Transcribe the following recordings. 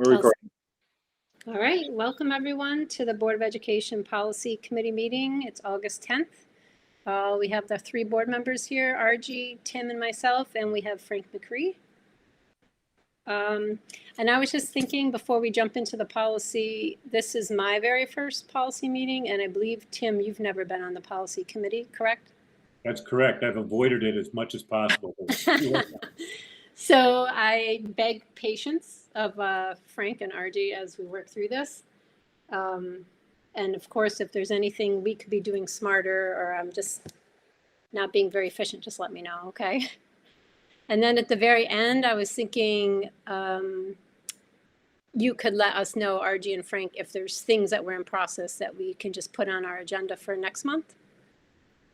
We're recording. All right, welcome everyone to the Board of Education Policy Committee meeting. It's August 10th. We have the three board members here, RG, Tim, and myself, and we have Frank McCree. And I was just thinking before we jump into the policy, this is my very first policy meeting, and I believe, Tim, you've never been on the policy committee, correct? That's correct. I've avoided it as much as possible. So I beg patience of Frank and RG as we work through this. And of course, if there's anything we could be doing smarter or I'm just not being very efficient, just let me know, okay? And then at the very end, I was thinking you could let us know, RG and Frank, if there's things that were in process that we can just put on our agenda for next month,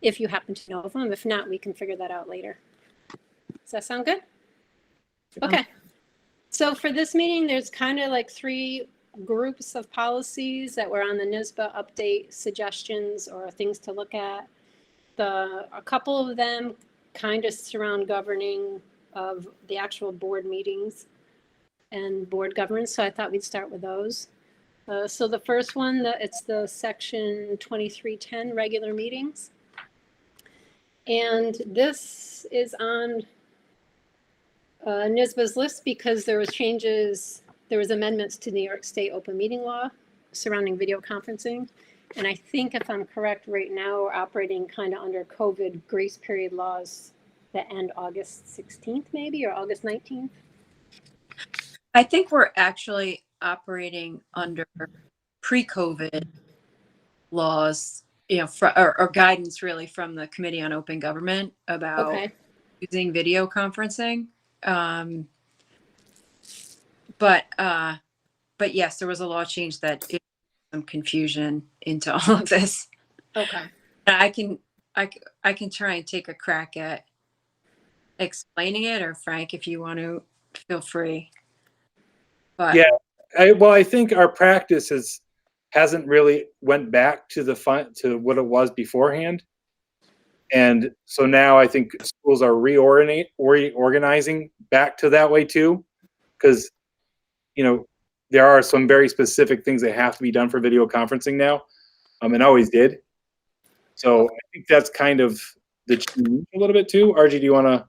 if you happen to know of them. If not, we can figure that out later. Does that sound good? Okay. So for this meeting, there's kind of like three groups of policies that were on the NYSBA update suggestions or things to look at. A couple of them kind of surround governing of the actual board meetings and board governance. So I thought we'd start with those. So the first one, it's the section 2310 regular meetings. And this is on NYSBA's list because there was amendments to New York State open meeting law surrounding video conferencing. And I think if I'm correct, right now we're operating kind of under COVID grace period laws that end August 16th maybe, or August 19th. I think we're actually operating under pre-COVID laws, you know, or guidance really from the Committee on Open Government about using video conferencing. But yes, there was a law change that is some confusion into all of this. Okay. I can try and take a crack at explaining it, or Frank, if you want to, feel free. But yeah, I think our practice hasn't really went back to to what it was beforehand. And so now I think schools are reorganizing back to that way too, because, you know, there are some very specific things that have to be done for video conferencing now, and always did. So I think that's kind of the change a little bit too. RG, do you want to?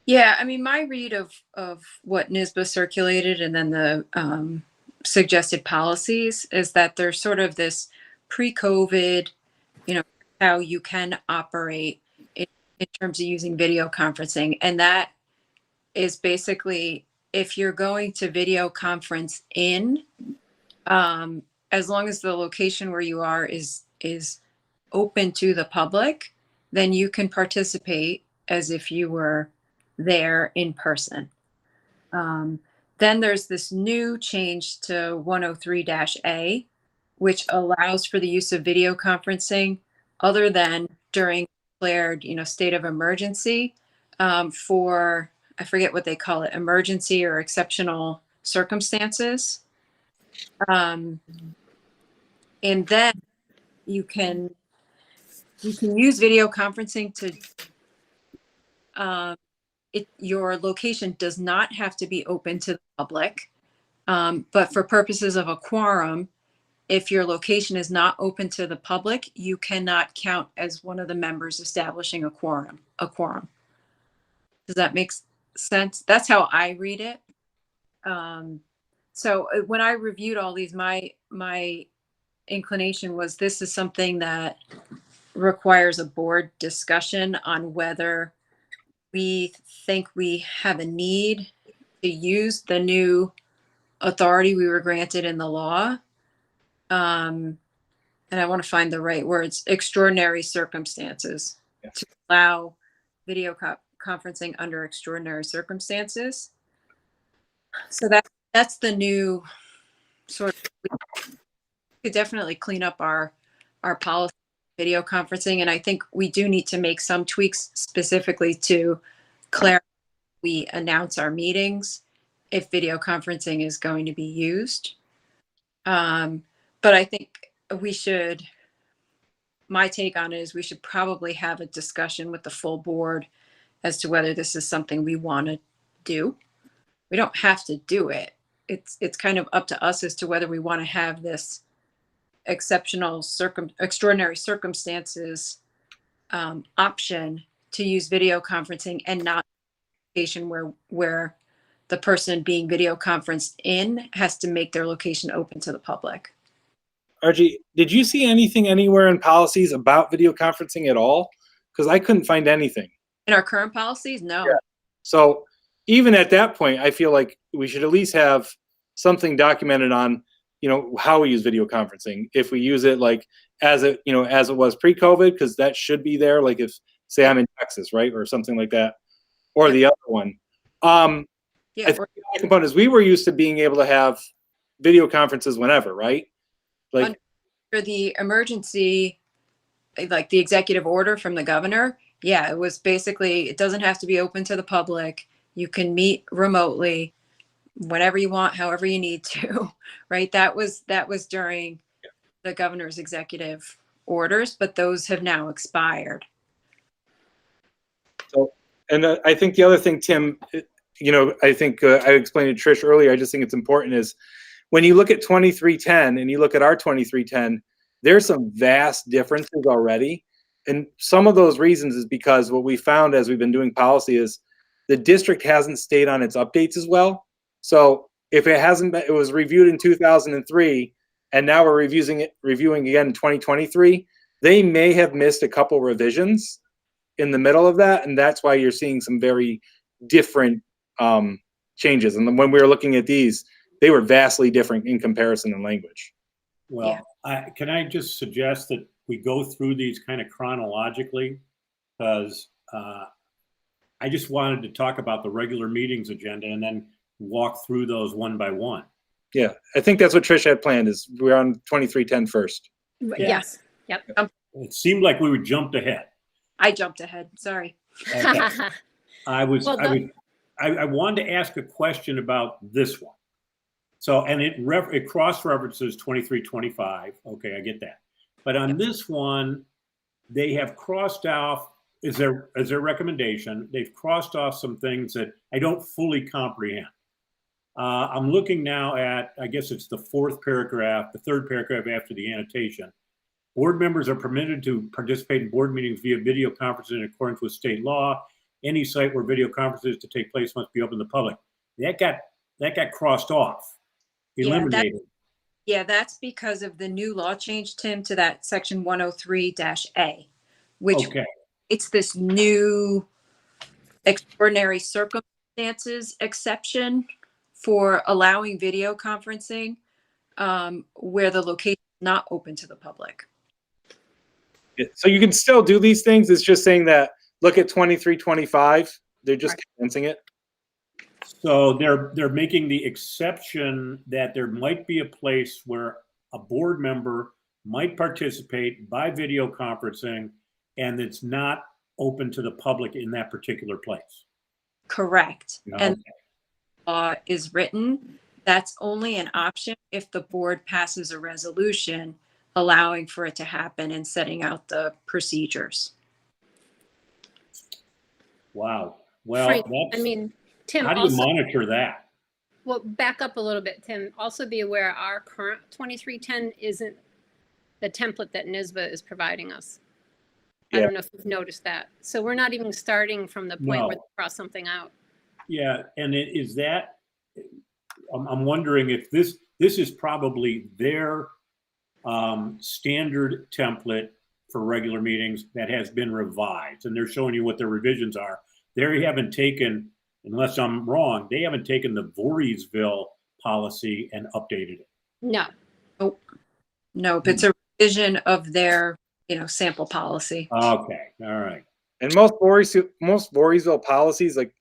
Yeah, I mean, my read of what NYSBA circulated and then the suggested policies is that there's sort of this pre-COVID, you know, how you can operate in terms of using video conferencing. And that is basically if you're going to video conference in, as long as the location where you are is open to the public, then you can participate as if you were there in person. Then there's this new change to 103-A, which allows for the use of video conferencing other than during declared, you know, state of emergency for, I forget what they call it, emergency or exceptional circumstances. And then you can use video conferencing to your location does not have to be open to the public, but for purposes of a quorum, if your location is not open to the public, you cannot count as one of the members establishing a quorum. Does that make sense? That's how I read it. So when I reviewed all these, my inclination was this is something that requires a board discussion on whether we think we have a need to use the new authority we were granted in the law. And I want to find the right words, extraordinary circumstances, to allow video conferencing under extraordinary circumstances. So that's the new sort of, we could definitely clean up our policy video conferencing. And I think we do need to make some tweaks specifically to clarify we announce our meetings if video conferencing is going to be used. But I think my take on it is we should probably have a discussion with the full board as to whether this is something we want to do. We don't have to do it. it's kind of up to us as to whether we want to have this extraordinary circumstances option to use video conferencing and not location where the person being video conferenced in has to make their location open to the public. RG, did you see anything anywhere in policies about video conferencing at all? Because I couldn't find anything. In our current policies, no. Yeah. So even at that point, I feel like we should at least have something documented on, how we use video conferencing. If we use it like as it was pre-COVID, because that should be there. Like if, say, I'm in Texas, right, or something like that, or the other one. Yeah, I think the component is we were used to being able to have video conferences whenever, right? Like for the emergency, like the executive order from the governor, yeah, it was basically, it doesn't have to be open to the public. You can meet remotely whenever you want, however you need to, right? That was during the governor's executive orders, but those have now expired. So, and I think the other thing, Tim, I think I explained to Trish earlier, I just think it's important is when you look at 2310 and you look at our 2310, there's some vast differences already. And some of those reasons is because what we found as we've been doing policy is the district hasn't stayed on its updates as well. So if it hasn't been, it was reviewed in 2003, and now we're reviewing again in 2023, they may have missed a couple revisions in the middle of that. And that's why you're seeing some very different changes. And when we were looking at these, they were vastly different in comparison in language. Well, can I just suggest that we go through these kind of chronologically? Because I just wanted to talk about the regular meetings agenda and then walk through those one by one. Yeah, I think that's what Trish had planned is we're on 2310 first. Yes. Yep. It seemed like we were jumped ahead. I jumped ahead. Sorry. Okay. I wanted to ask a question about this one. So, and it cross-references 2325. Okay, I get that. But on this one, they have crossed off, as their recommendation, they've crossed off some things that I don't fully comprehend. I'm looking now at, I guess it's the third paragraph after the annotation. Board members are permitted to participate in board meetings via video conferencing in accordance with state law. Any site where video conferences to take place must be open to the public. That got crossed off, eliminated. Yeah, that's because of the new law change, Tim, to that section 103-A, which it's this new extraordinary circumstances exception for allowing video conferencing where the location is not open to the public. Yeah, so you can still do these things. It's just saying that look at 2325. They're just condensing it. So they're making the exception that there might be a place where a board member might participate by video conferencing and it's not open to the public in that particular place. Correct. Okay. And law is written, that's only an option if the board passes a resolution allowing for it to happen and setting out the procedures. Wow. Well, Frank, Tim, how do you monitor that? Well, back up a little bit, Tim. Also be aware our current 2310 isn't the template that NYSBA is providing us. Yeah. I don't know if you've noticed that. So we're not even starting from the point where they cross something out. Yeah, and is that, I'm wondering if this is probably their standard template for regular meetings that has been revised, and they're showing you what their revisions are. They haven't taken, unless I'm wrong, they haven't taken the Voorheesville policy and updated it. No. Nope. It's a revision of their, sample policy. Okay. All right. And most Voorheesville policies, like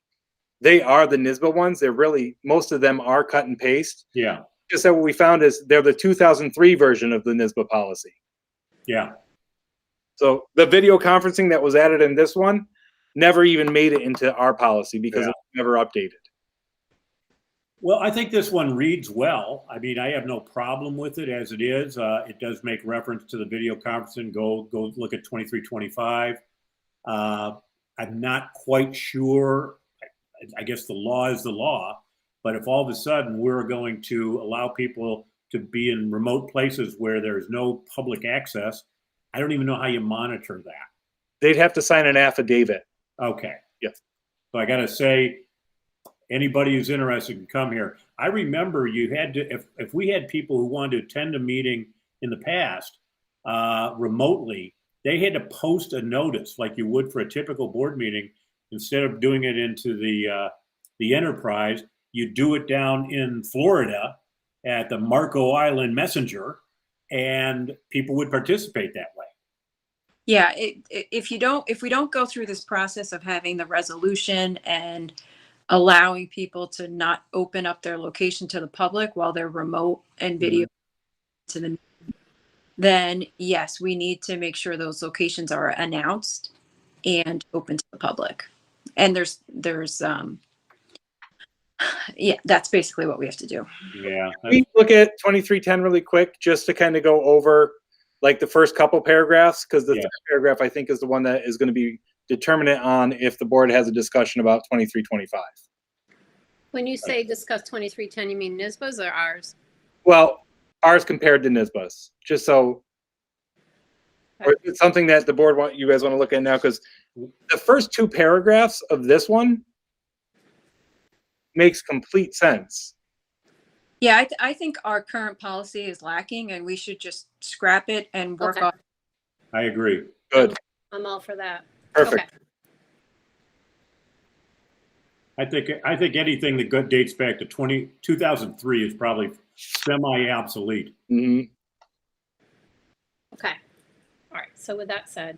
they are the NYSBA ones. They're really, most of them are cut and paste. Yeah. Just that what we found is they're the 2003 version of the NYSBA policy. Yeah. So the video conferencing that was added in this one never even made it into our policy because it was never updated. Well, I think this one reads well. I mean, I have no problem with it as it is. It does make reference to the video conferencing. Go look at 2325. I'm not quite sure. I guess the law is the law. But if all of a sudden we're going to allow people to be in remote places where there's no public access, I don't even know how you monitor that. They'd have to sign an affidavit. Okay. Yes. So I got to say, anybody who's interested can come here. I remember you had to, if we had people who wanted to attend a meeting in the past remotely, they had to post a notice like you would for a typical board meeting. Instead of doing it into the enterprise, you do it down in Florida at the Marco Island Messenger, and people would participate that way. Yeah, if we don't go through this process of having the resolution and allowing people to not open up their location to the public while they're remote and video to them, then yes, we need to make sure those locations are announced and open to the public. And there's yeah, that's basically what we have to do. Yeah. We look at 2310 really quick just to kind of go over like the first couple paragraphs, because the third paragraph I think is the one that is going to be determinant on if the board has a discussion about 2325. When you say discuss 2310, you mean NISBA's or ours? Well, ours compared to NISBA's, just so or it's something that the board you guys want to look at now, because the first two paragraphs of this one makes complete sense. Yeah, I think our current policy is lacking and we should just scrap it and work Okay. on. I agree. Good. I'm all for that. Perfect. Okay. I think anything that dates back to 2003 is probably semi-obsolete. Mm-hmm. Okay. All right. So with that said,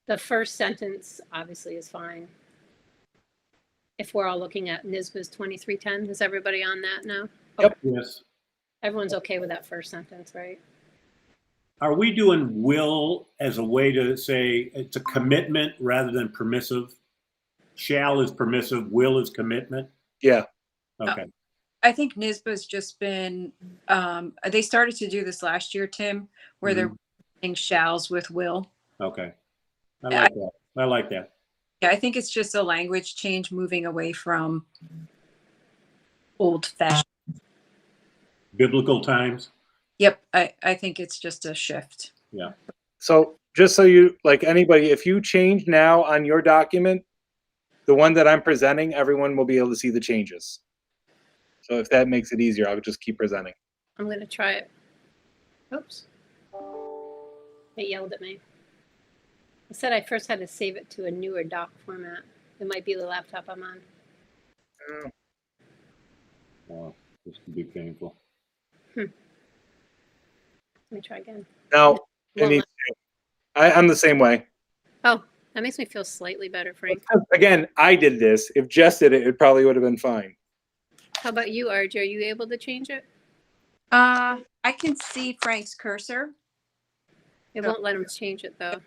the first sentence obviously is fine. If we're all looking at NISBA's 2310, is everybody on that now? Yep. Yes. Everyone's okay with that first sentence, right? Are we doing will as a way to say it's a commitment rather than permissive? Shall is permissive, will is commitment? Yeah. Okay. I think NISBA's just been, they started to do this last year, Tim, where they're replacing shalls with will. Okay. I like that. I like that. Yeah, I think it's just a language change, moving away from old fashioned. Biblical times. Yep, I think it's just a shift. Yeah. So just so you, like anybody, if you change now on your document, the one that I'm presenting, everyone will be able to see the changes. So if that makes it easier, I'll just keep presenting. I'm going to try it. Oops. It yelled at me. I said I first had to save it to a newer doc format. It might be the laptop I'm on. Oh, this can be painful. Let me try again. Now, Won't I'm the same way. Oh, that makes me feel slightly better, Frank. Again, I did this. If Jess did it, it probably would have been fine. How about you, RJ? Are you able to change it? I can see Frank's cursor. It won't let him change it though.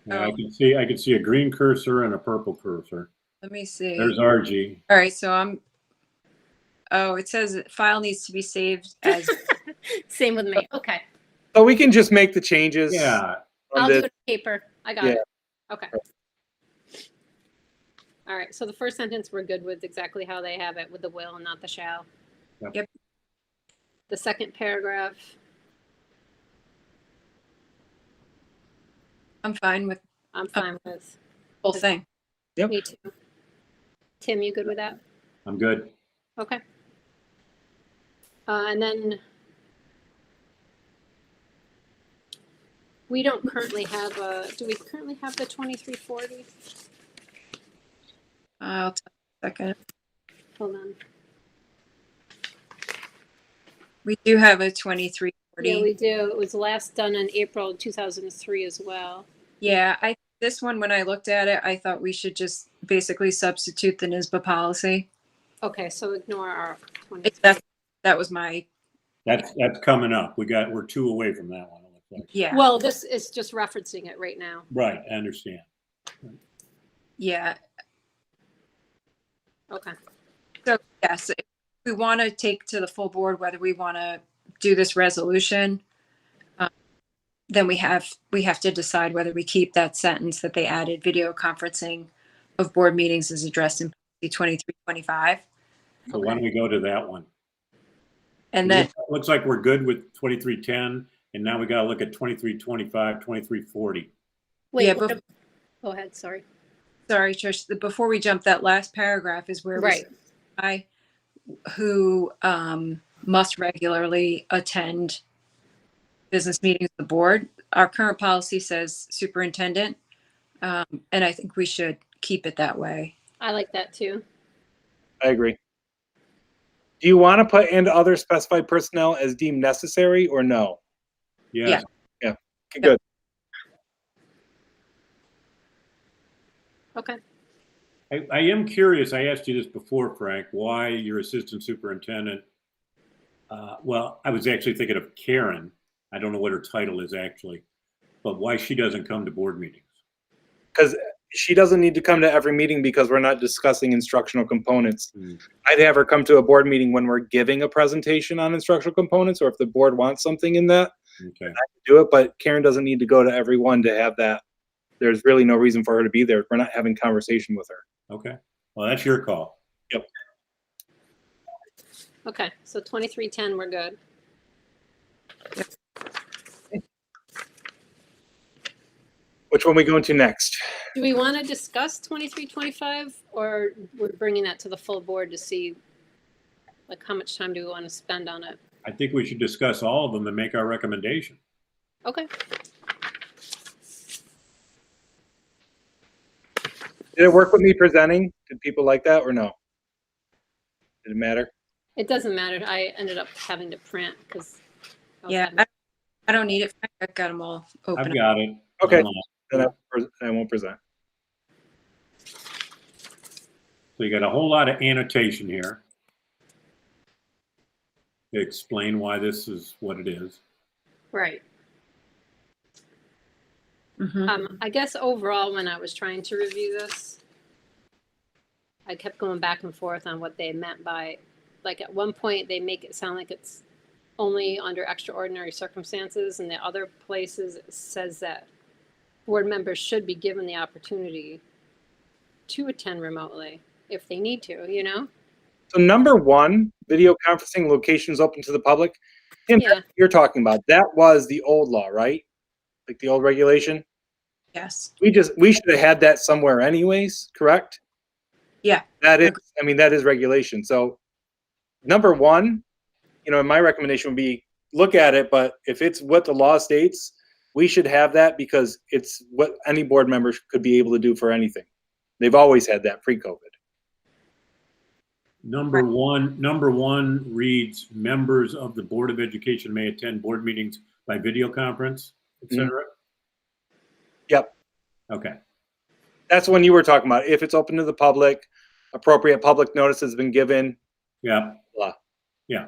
Yeah, I can see a green cursor and a purple cursor. Let me see. There's RG. All right, so it says file needs to be saved as. Same with me. Okay. So we can just make the changes. Yeah. I'll do it on paper. I got it. Okay. All right. So the first sentence we're good with exactly how they have it with the will and not the shall. Yep. The second paragraph. I'm fine with I'm fine with. the whole thing. Yep. Me too. Tim, you good with that? I'm good. Okay. And then we don't currently have do we currently have the 2340? I'll take a second. Hold on. We do have a 2340. Yeah, we do. It was last done in April 2003 as well. Yeah, this one, when I looked at it, I thought we should just basically substitute the NISBA policy. Okay, so ignore our 23. That was my. That's coming up. We're 2 away from that one. It looks like. Yeah. Well, this is just referencing it right now. Right. I understand. Yeah. Okay. So yes, if we want to take to the full board whether we want to do this resolution, then we have to decide whether we keep that sentence that they added: video conferencing of board meetings is addressed in 2325. So why don't we go to that one? And then, Looks like we're good with 2310, and now we got to look at 2325, 2340. Wait, Yeah, go ahead, sorry. sorry, Trish, before we jump, that last paragraph is where Right. I who must regularly attend business meetings of the board. Our current policy says superintendent, and I think we should keep it that way. I like that too. I agree. Do you want to put in other specified personnel as deemed necessary or no? Yes. Okay, good. Okay. I am curious. I asked you this before, Frank, why your assistant superintendent, well, I was actually thinking of Karen. I don't know what her title is actually, but why she doesn't come to board meetings. Because she doesn't need to come to every meeting because we're not discussing instructional components. I'd have her come to a board meeting when we're giving a presentation on instructional components, or if the board wants something in that, Okay. I can do it, but Karen doesn't need to go to every one to have that. There's really no reason for her to be there. We're not having conversation with her. Okay. Well, that's your call. Yep. Okay, so 2310, we're good. Which one we going to next? Do we want to discuss 2325, or we're bringing that to the full board to see like how much time do we want to spend on it? I think we should discuss all of them and make our recommendation. Okay. Did it work with me presenting? Did people like that or no? Did it matter? It doesn't matter. I ended up having to print because. Yeah, I don't need it. I've got them all open. I've got it. Okay. Hold on. Then I won't present. So you got a whole lot of annotation here to explain why this is what it is. Right. Mhm. I guess overall, when I was trying to review this, I kept going back and forth on what they meant by, like at one point they make it sound like it's only under extraordinary circumstances, and the other places it says that board members should be given the opportunity to attend remotely if they need to, you know? So number one, video conferencing locations open to the public. Tim, Yeah. that's what you're talking about. That was the old law, right? Like the old regulation. Yes. We should have had that somewhere anyways, correct? Yeah. That is regulation. So number one, my recommendation would be look at it, but if it's what the law states, we should have that because it's what any board member could be able to do for anything. They've always had that pre-COVID. Number one reads, members of the Board of Education may attend board meetings by video conference, et cetera. Yep. Okay. That's when you were talking about if it's open to the public, appropriate public notice has been given. Yeah. Blah. Yeah.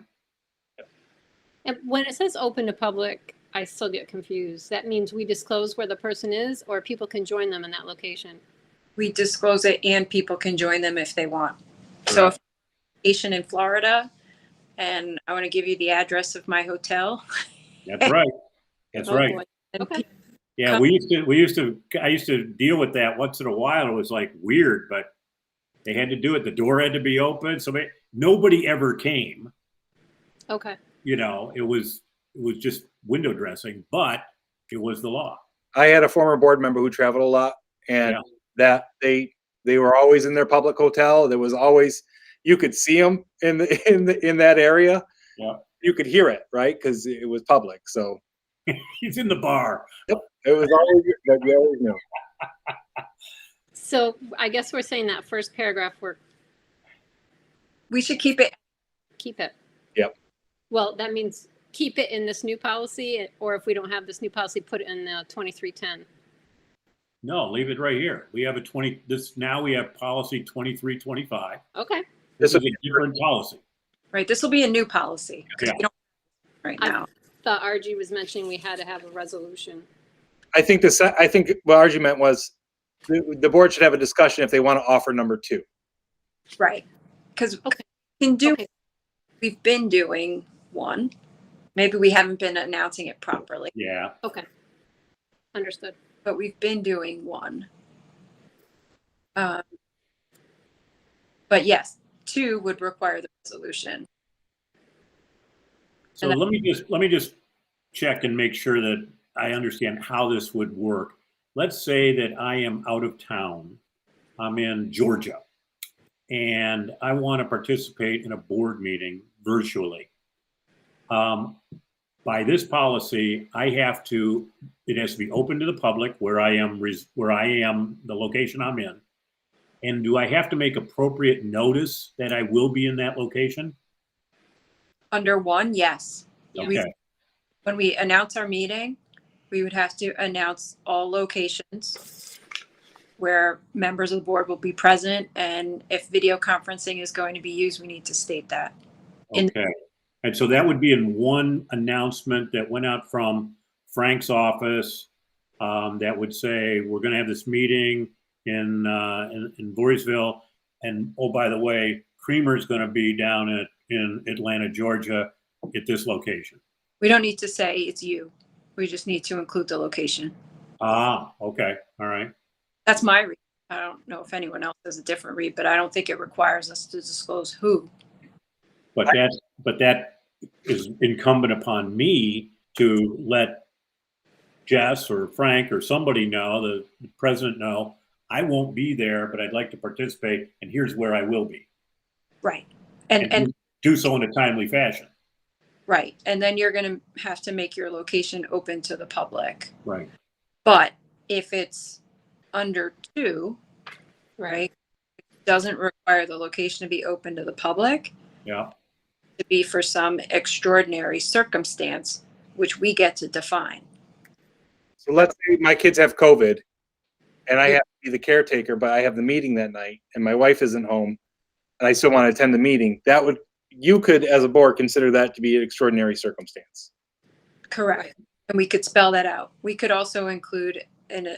And when it says open to public, I still get confused. That means we disclose where the person is, or people can join them in that location. We disclose it and people can join them if they want. So if you're vacation in Florida and I want to give you the address of my hotel. That's right. That's right. Boy. and Okay. Yeah, I used to deal with that once in a while. It was like weird, but they had to do it. The door had to be open. So nobody ever came. Okay. It was just window dressing, but it was the law. I had a former board member who traveled a lot, and that they were always in their public hotel. There was always, you could see them in that area. Yeah. You could hear it, right? Because it was public. So He's in the bar. yep, it was always that you always knew. So I guess we're saying that first paragraph, we should keep it. keep it. Yep. Well, that means keep it in this new policy, or if we don't have this new policy, put it in the 2310. No, leave it right here. We have now we have policy 2325. Okay. This is a different policy. Right. This will be a new policy. Yeah. We don't right now. Thought RG was mentioning we had to have a resolution. I think what RG meant was the board should have a discussion if they want to offer number two. Right. Because Okay. we can do, Okay. we've been doing one. Maybe we haven't been announcing it properly, Yeah. Okay. Understood. but we've been doing one. But yes, 2 would require the resolution. So let me just check and make sure that I understand how this would work. Let's say that I am out of town. I'm in Georgia, and I want to participate in a board meeting virtually. By this policy, it has to be open to the public where I am, the location I'm in. And do I have to make appropriate notice that I will be in that location? Under 1, yes. Okay. When we announce our meeting, we would have to announce all locations where members of the board will be present. And if video conferencing is going to be used, we need to state that. Okay. And so that would be in one announcement that went out from Frank's office that would say, we're going to have this meeting in Voorheesville. And oh, by the way, Creamer's going to be down in Atlanta, Georgia at this location. We don't need to say it's you. We just need to include the location. Ah, okay. All right. That's my read. I don't know if anyone else has a different read, but I don't think it requires us to disclose who. But that is incumbent upon me to let Jess or Frank or somebody know, the president know, I won't be there, but I'd like to participate, and here's where I will be. Right. And do so in a timely fashion. Right. And then you're going to have to make your location open to the public. Right. But if it's under 2, right, it doesn't require the location to be open to the public. Yeah. To be for some extraordinary circumstance, which we get to define. So let's say my kids have COVID and I have to be the caretaker, but I have the meeting that night and my wife isn't home and I still want to attend the meeting. You could, as a board, consider that to be an extraordinary circumstance. Correct. And we could spell that out. We could also include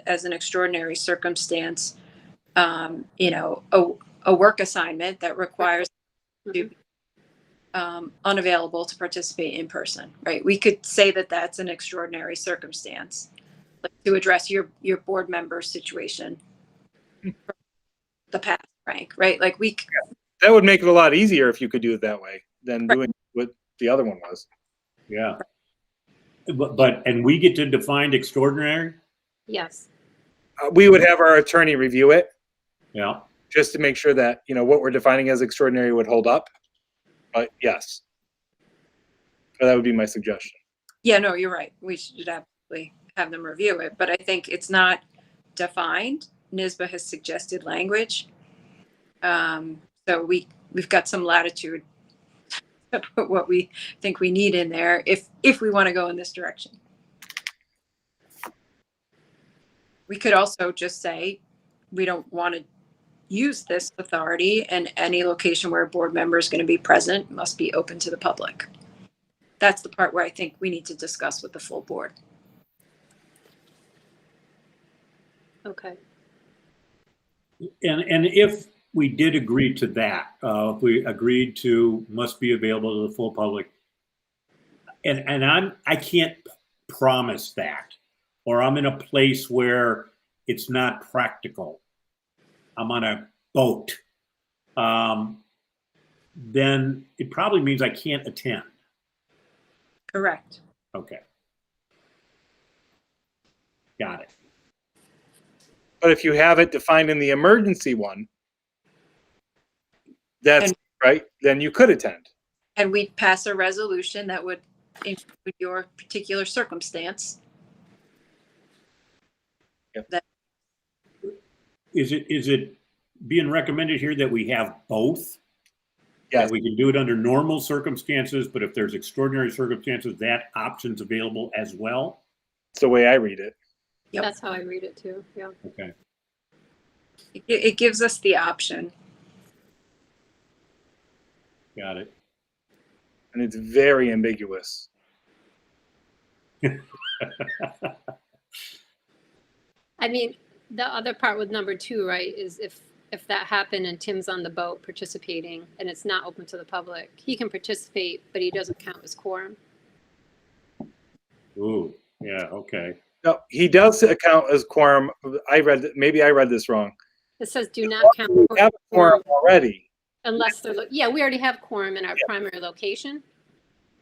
as an extraordinary circumstance, a work assignment that requires to be unavailable to participate in person, right? We could say that that's an extraordinary circumstance, like to address your board member situation. The past, Frank, right? Like that would make it a lot easier if you could do it that way than doing what the other one was. Yeah. And we get to define extraordinary? Yes. We would have our attorney review it. Yeah. Just to make sure that, what we're defining as extraordinary would hold up. But yes. So that would be my suggestion. Yeah, no, you're right. We should absolutely have them review it, but I think it's not defined. NYSBA has suggested language. So we've got some latitude to put what we think we need in there if we want to go in this direction. We could also just say we don't want to use this authority, and any location where a board member is going to be present must be open to the public. That's the part where I think we need to discuss with the full board. Okay. And if we did agree to that, if we agreed to must be available to the full public, and I can't promise that, or I'm in a place where it's not practical, I'm on a boat, then it probably means I can't attend. Correct. Okay. Got it. But if you have it defined in the emergency one, that's right, then you could attend. And we'd pass a resolution that would include your particular circumstance. Yep. Is it being recommended here that we have both? Yes. That we can do it under normal circumstances, but if there's extraordinary circumstances, that option's available as well? That's the way I read it. Yep. That's how I read it too. Yeah. Okay. It gives us the option. Got it. And it's very ambiguous. I mean, the other part with number 2, right, is if that happened and Tim's on the boat participating and it's not open to the public, he can participate, but he doesn't count as quorum. Ooh, yeah, okay. No, he does account as quorum. Maybe I read this wrong. It says do not count. We have a quorum already. Unless they're, yeah, we already have quorum in our primary location,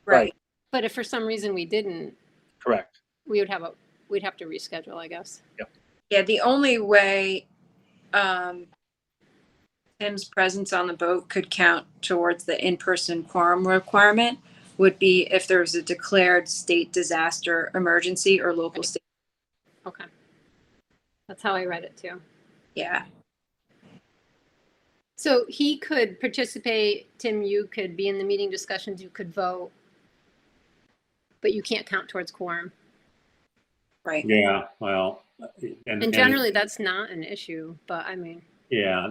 Right. but if for some reason we didn't, Correct. we'd have to reschedule, I guess. Yeah, the only way Tim's presence on the boat could count towards the in-person quorum requirement would be if there was a declared state disaster emergency or local state. Okay. That's how I read it too. Yeah. So he could participate, Tim, you could be in the meeting discussions, you could vote, but you can't count towards quorum. Right. Yeah, well, And generally that's not an issue, but I mean. yeah,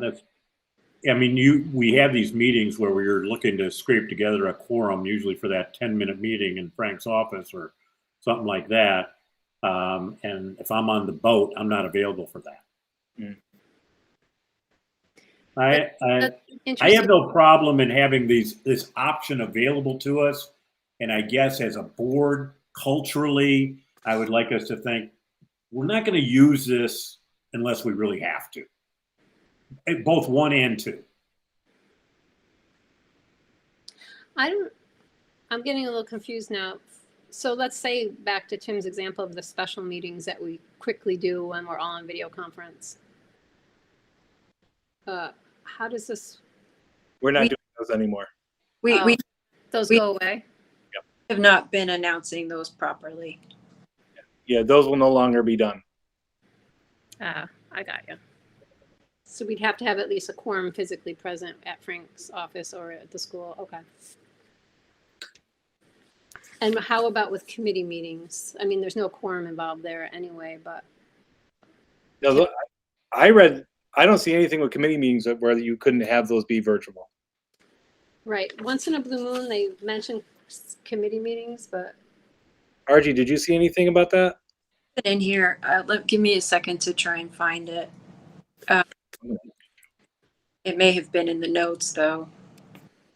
we have these meetings where we're looking to scrape together a quorum, usually for that 10-minute meeting in Frank's office or something like that. And if I'm on the boat, I'm not available for that. Mm. I have no problem in having this option available to us. And I guess as a board, culturally, I would like us to think we're not going to use this unless we really have to. Both 1 and 2. I'm getting a little confused now. So let's say back to Tim's example of the special meetings that we quickly do when we're all on video conference. How does this? We're not doing those anymore. We those we- go away? have not been announcing those properly. Yeah, those will no longer be done. I got you. So we'd have to have at least a quorum physically present at Frank's office or at the school. Okay. And how about with committee meetings? I mean, there's no quorum involved there anyway, but. No, look, I don't see anything with committee meetings where you couldn't have those be virtual. Right. Once in a blue moon, they mention committee meetings, but. RG, did you see anything about that? In here, give me a second to try and find it. It may have been in the notes though.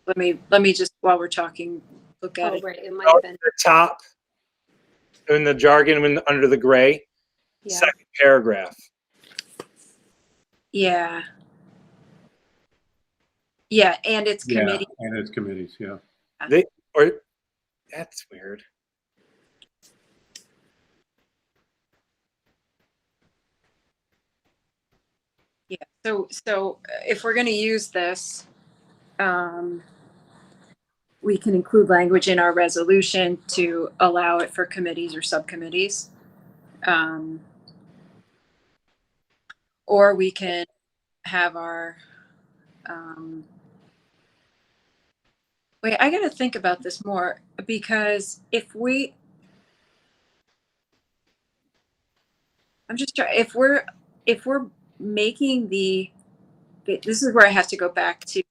Let me just, while we're talking, look at it. Right. It might have been. The top, in the jargon, under the gray, Yeah. second paragraph. Yeah. Yeah, and it's committee. Yeah, and it's committees, yeah. That's weird. Yeah. So if we're going to use this, we can include language in our resolution to allow it for committees or subcommittees. Or we can have our, wait, I got to think about this more because if we're making this is where I have to go back to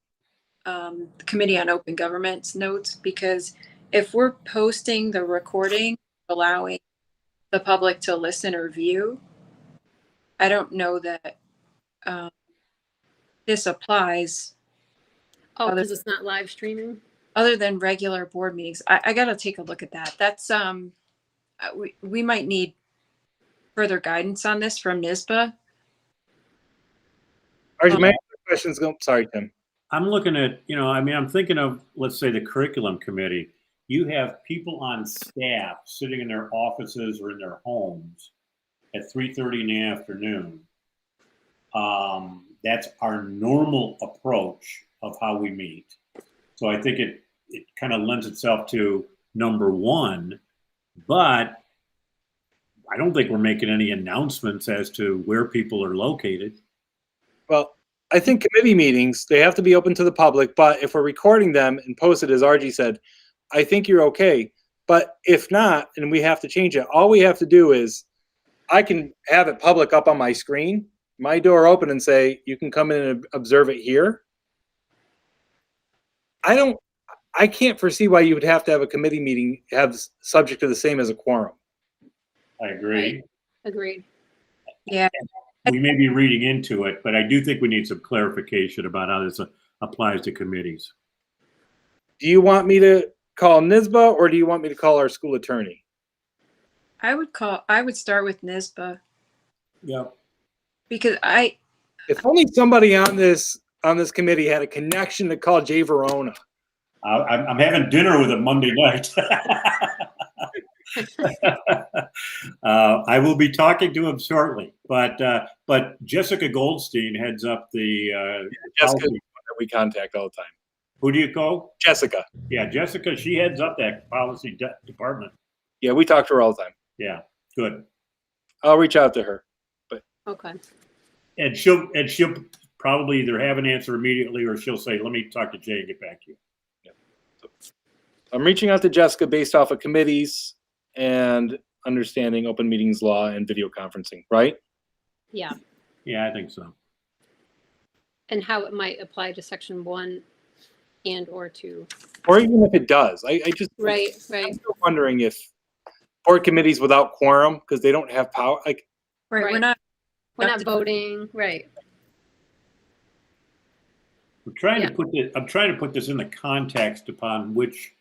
the Committee on Open Government's notes, because if we're posting the recording, allowing the public to listen or view, I don't know that this applies. Oh, because it's not live streaming? Other than regular board meetings. I got to take a look at that. That's, we might need further guidance on this from NISBA. RG, my questions go. Sorry, Tim. I'm looking at, I'm thinking of, let's say, the curriculum committee. You have people on staff sitting in their offices or in their homes at 3:30 in the afternoon. That's our normal approach of how we meet. So I think it kind of lends itself to number 1, but I don't think we're making any announcements as to where people are located. Well, I think committee meetings, they have to be open to the public, but if we're recording them and post it, as RG said, I think you're okay. But if not, and we have to change it, all we have to do is I can have it public up on my screen, my door open, and say, you can come in and observe it here. I can't foresee why you would have to have a committee meeting have subject to the same as a quorum. I agree. Right. Agreed. Yeah. We may be reading into it, but I do think we need some clarification about how this applies to committees. Do you want me to call NISBA or do you want me to call our school attorney? I would start with NISBA Yep. because If only somebody on this on this committee had a connection to call Jay Verona. I'm having dinner with him Monday night. I will be talking to him shortly, but Jessica Goldstein heads up the Jessica, policy. we contact all the time. Who do you call? Jessica. Yeah, Jessica. She heads up that policy department. Yeah, we talk to her all the time. Yeah, good. I'll reach out to her. Okay. And she'll probably either have an answer immediately or she'll say, "Let me talk to Jay and get back to you." I'm reaching out to Jessica based off of committees and understanding open meetings law and video conferencing, right? Yeah. Yeah, I think so. And how it might apply to section 1 and or 2. Or even if it does. I just Right. I'm still wondering if board committees without quorum, because they don't have power, like Right. Right. We're not voting. Right. I'm trying to put this in the context upon which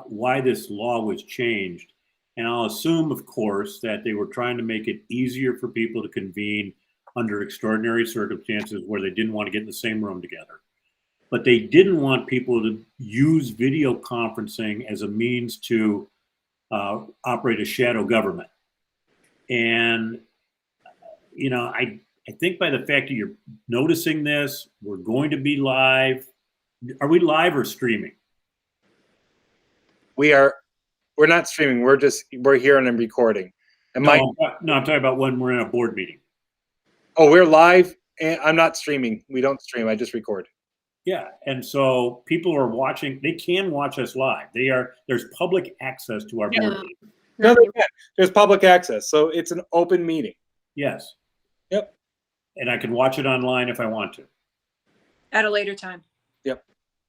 why this law was changed. And I'll assume, of course, that they were trying to make it easier for people to convene under extraordinary circumstances where they didn't want to get in the same room together. But they didn't want people to use video conferencing as a means to operate a shadow government. And, I think by the fact that you're noticing this, we're going to be live. Are we live or streaming? we're not streaming. We're here and I'm recording. I'm talking about when we're in a board meeting. Oh, we're live and I'm not streaming. We don't stream. I just record. Yeah, and so people are watching. They can watch us live. There's public access to our board meeting. No, they can. There's public access. So it's an open meeting. Yes. Yep. And I can watch it online if I want to. At a later time. Yep.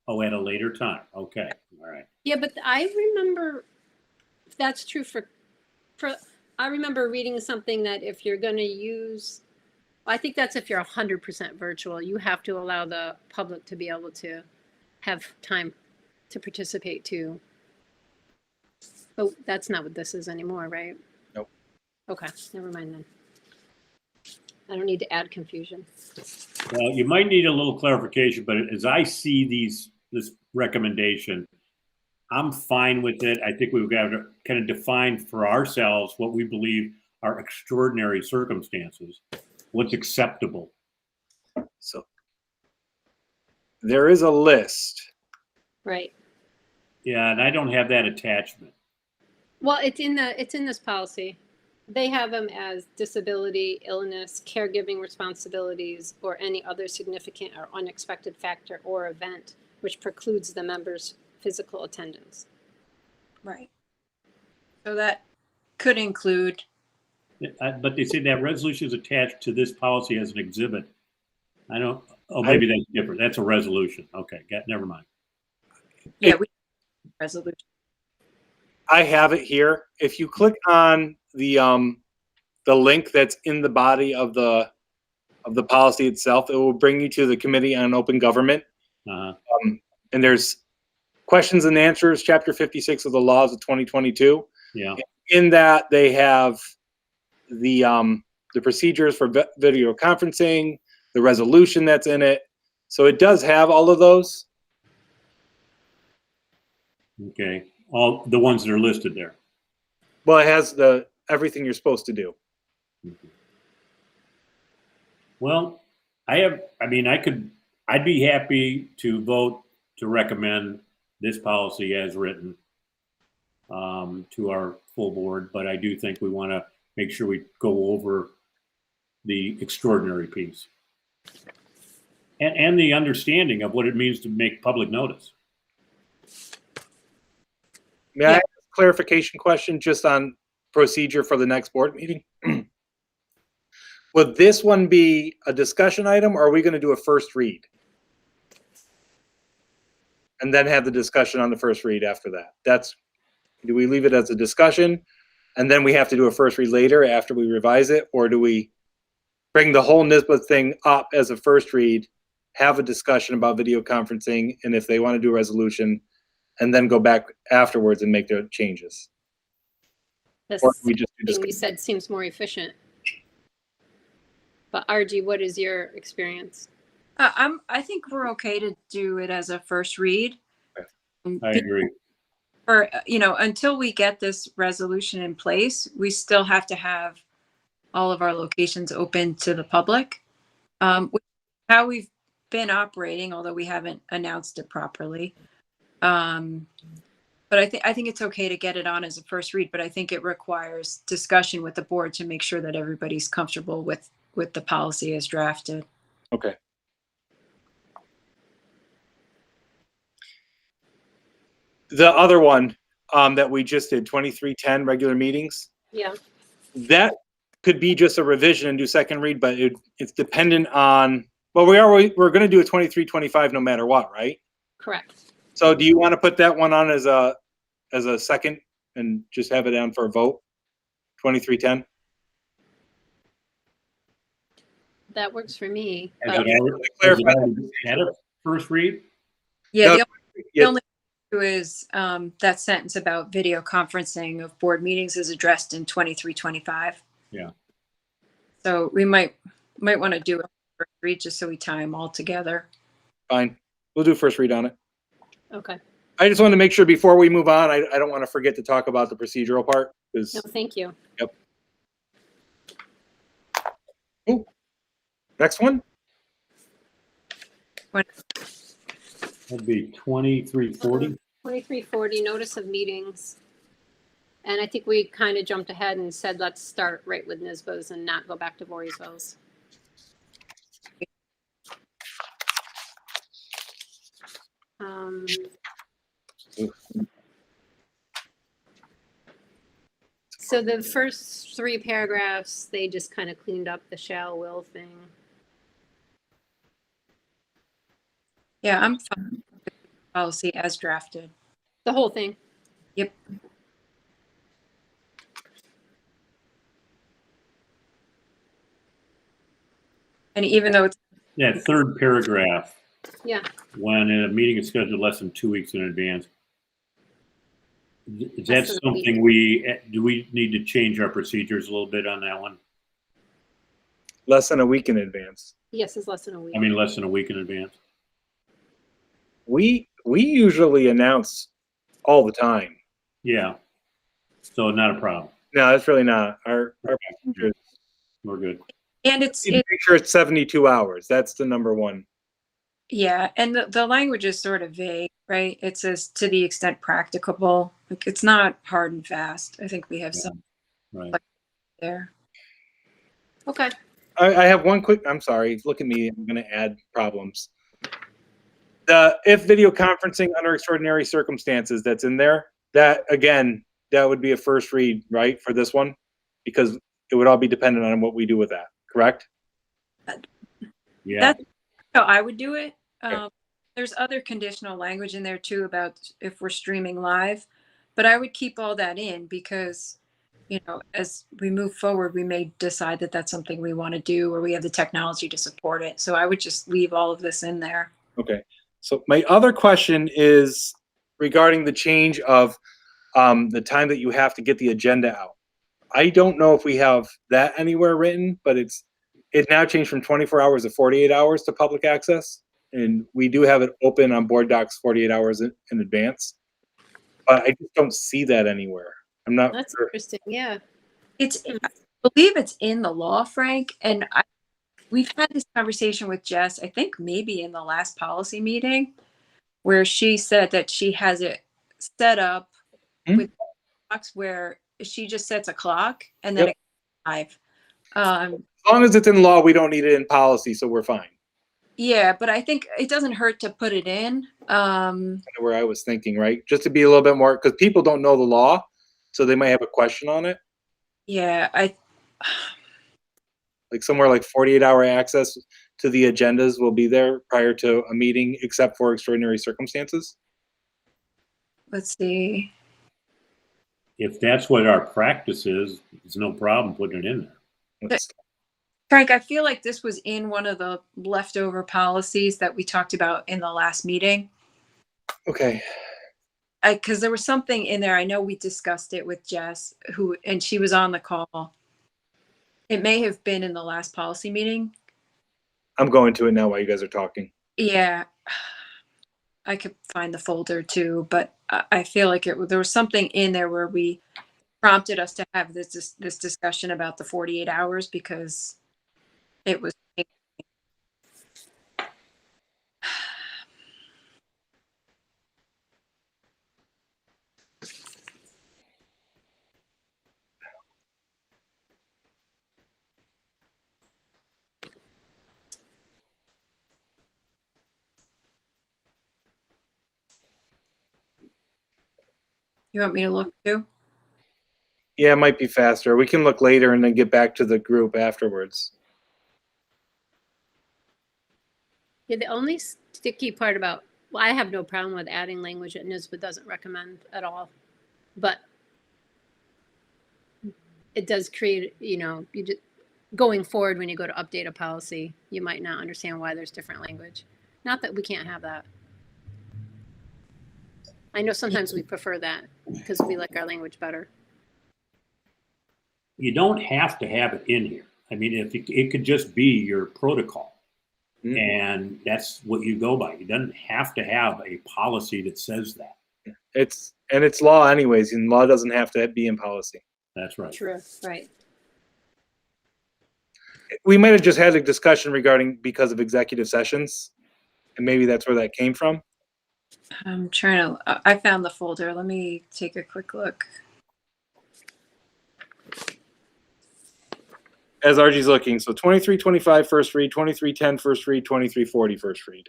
Oh, at a later time. Okay. All right. Yeah, but I remember that's true for I remember reading something that if you're going to use, I think that's if you're 100% virtual, you have to allow the public to be able to have time to participate too. But that's not what this is anymore, right? Nope. Okay, never mind then. I don't need to add confusion. Well, you might need a little clarification, but as I see this recommendation, I'm fine with it. I think we've got to kind of define for ourselves what we believe are extraordinary circumstances, what's acceptable. So there is a list. Right. Yeah, and I don't have that attachment. Well, it's in this policy. They have them as disability, illness, caregiving responsibilities, or any other significant or unexpected factor or event which precludes the member's physical attendance. Right. So that could include. But they say that resolution is attached to this policy as an exhibit. Maybe that's different. That's a resolution. Okay, never mind. Yeah, resolution. I have it here. If you click on the link that's in the body of the policy itself, it will bring you to the Committee on Open Government. Uh-huh. And there's questions and answers, chapter 56 of the laws of 2022. Yeah. In that they have the procedures for video conferencing, the resolution that's in it. So it does have all of those. Okay. All the ones that are listed there. Well, it has everything you're supposed to do. Well, I'd be happy to vote to recommend this policy as written to our full board, but I do think we want to make sure we go over the extraordinary piece and the understanding of what it means to make public notice. May I ask a clarification question just on procedure for the next board meeting? Would this one be a discussion item, or are we going to do a first read? And then have the discussion on the first read after that? Do we leave it as a discussion and then we have to do a first read later after we revise it? Or do we bring the whole NISBA thing up as a first read, have a discussion about video conferencing, and if they want to do a resolution, and then go back afterwards and make their changes? This Or we just do thing discussion? we said seems more efficient. But RG, what is your experience? I think we're okay to do it as a first read. I agree. Or, until we get this resolution in place, we still have to have all of our locations open to the public. Which is how we've been operating, although we haven't announced it properly. But I think it's okay to get it on as a first read, but I think it requires discussion with the board to make sure that everybody's comfortable with the policy as drafted. Okay. The other one that we just did, 2310 regular meetings, Yeah. that could be just a revision and do second read, but it's dependent on, well, we're going to do a 2325 no matter what, right? Correct. So do you want to put that one on as a second and just have it down for a vote? 2310? That works for me. Has But it already had a first read? Yeah, No, the only issue is that sentence about video conferencing of board meetings is addressed in 2325. Yeah. So we might want to do it first read just so we tie them all together. Fine. We'll do first read on it. okay. I just want to make sure before we move on, I don't want to forget to talk about the procedural part. No, thank you. Yep. Ooh. Next one? That'd be 2340. 2340, notice of meetings. And I think we kind of jumped ahead and said, let's start right with NISBA's and not go back to Voorheesville's. So the first 3 paragraphs, they just kind of cleaned up the shall will thing. Yeah, I'm fine with the policy as drafted. The whole thing. Yep. And even though it's Yeah, third paragraph. Yeah. When a meeting is scheduled less than 2 weeks in advance. Is that Less than a week. something do we need to change our procedures a little bit on that one? Less than a week in advance. Yes, it's less than a week. I mean, less than a week in advance. We usually announce all the time. Yeah. So not a problem. No, that's really not. Our procedure. We're good. and it's Make sure it's 72 hours. That's the number one. yeah, and the language is sort of vague, right? It says to the extent practicable. Like it's not hard and fast. I think we have some Right. there. Okay. I have one quick, I'm sorry, look at me, I'm going to add problems. If video conferencing under extraordinary circumstances that's in there, that again, that would be a first read, right, for this one? Because it would all be dependent on what we do with that, correct? Yeah. That's how I would do it. Okay. There's other conditional language in there too about if we're streaming live, but I would keep all that in because, as we move forward, we may decide that that's something we want to do or we have the technology to support it. So I would just leave all of this in there. Okay. So my other question is regarding the change of the time that you have to get the agenda out. I don't know if we have that anywhere written, but it now changed from 24 hours to 48 hours to public access. And we do have it open on board docs 48 hours in advance. But I just don't see that anywhere. I'm not That's sure. interesting. Yeah. I believe it's in the law, Frank. And we've had this conversation with Jess, I think maybe in the last policy meeting, where she said that she has it set up with clocks where she just sets a clock and then Yep. it's live. As long as it's in law, we don't need it in policy, so we're fine. Yeah, but I think it doesn't hurt to put it in. Kind of where I was thinking, right? Just to be a little bit more, because people don't know the law, so they might have a question on it. Yeah, Like somewhere like 48-hour access to the agendas will be there prior to a meeting, except for extraordinary circumstances. let's see. If that's what our practice is, there's no problem putting it in there. Let's- Frank, I feel like this was in one of the leftover policies that we talked about in the last meeting. Okay. Because there was something in there. I know we discussed it with Jess, and she was on the call. It may have been in the last policy meeting. I'm going to it now while you guys are talking. Yeah, I could find the folder too, but I feel like there was something in there where we prompted us to have this discussion about the 48 hours because it was. You want me to look too? Yeah, it might be faster. We can look later and then get back to the group afterwards. Yeah, the only sticky part about, well, I have no problem with adding language that NISBA doesn't recommend at all, but it does create, going forward when you go to update a policy, you might not understand why there's different language. Not that we can't have that. I know sometimes we prefer that because we like our language better. You don't have to have it in here. I mean, if it could just be your protocol, and that's what you go by. You don't have to have a policy that says that. It's law anyways, and law doesn't have to be in policy. That's right. True, right. We might have just had a discussion regarding because of executive sessions, and maybe that's where that came from. I'm trying to. I found the folder. Let me take a quick look. As RG's looking, so 2325 first read, 2310 first read, 2340 first read.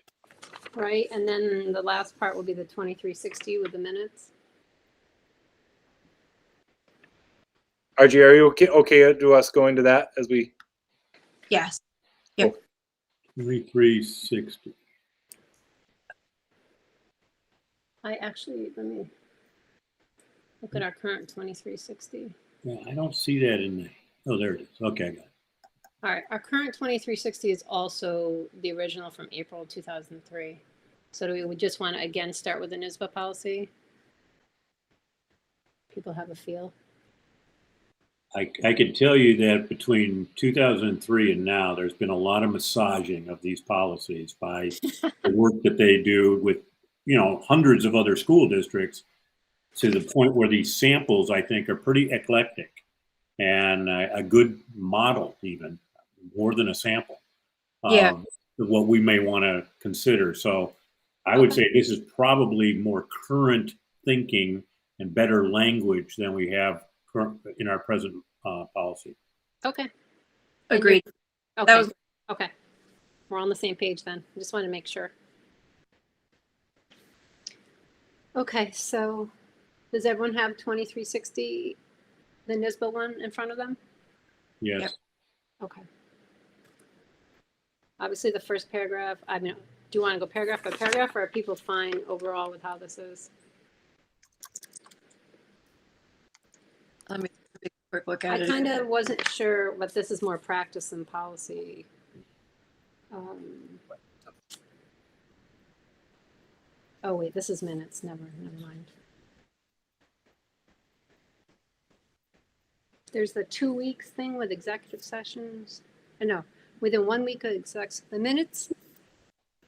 Right, and then the last part will be the 2360 with the minutes. RG, are you okay to us going to that as we? Yes. Yep. 2360. Let me look at our current 2360. Yeah, I don't see that in there. Oh, there it is. Okay, I got it. All right, our current 2360 is also the original from April 2003. So do we just want to again start with the NISBA policy? People have a feel. I can tell you that between 2003 and now, there's been a lot of massaging of these policies by the work that they do with, hundreds of other school districts, to the point where these samples, I think, are pretty eclectic and a good model, even more than a sample of what we may want to consider. So I would say this is probably more current thinking and better language than we have in our present policy. Okay. Agreed. Okay. Okay. We're on the same page then. I just wanted to make sure. Okay, so does everyone have 2360, the NISBA one, in front of them? Yes. Yep. Okay. Obviously, the first paragraph, do you want to go paragraph by paragraph, or are people fine overall with how this is? Let me take a quick look at it. I kind of wasn't sure, but this is more practice than policy. Oh wait, this is minutes. Never mind. There's the 2 weeks thing with executive sessions. No, within 1 week of the minutes.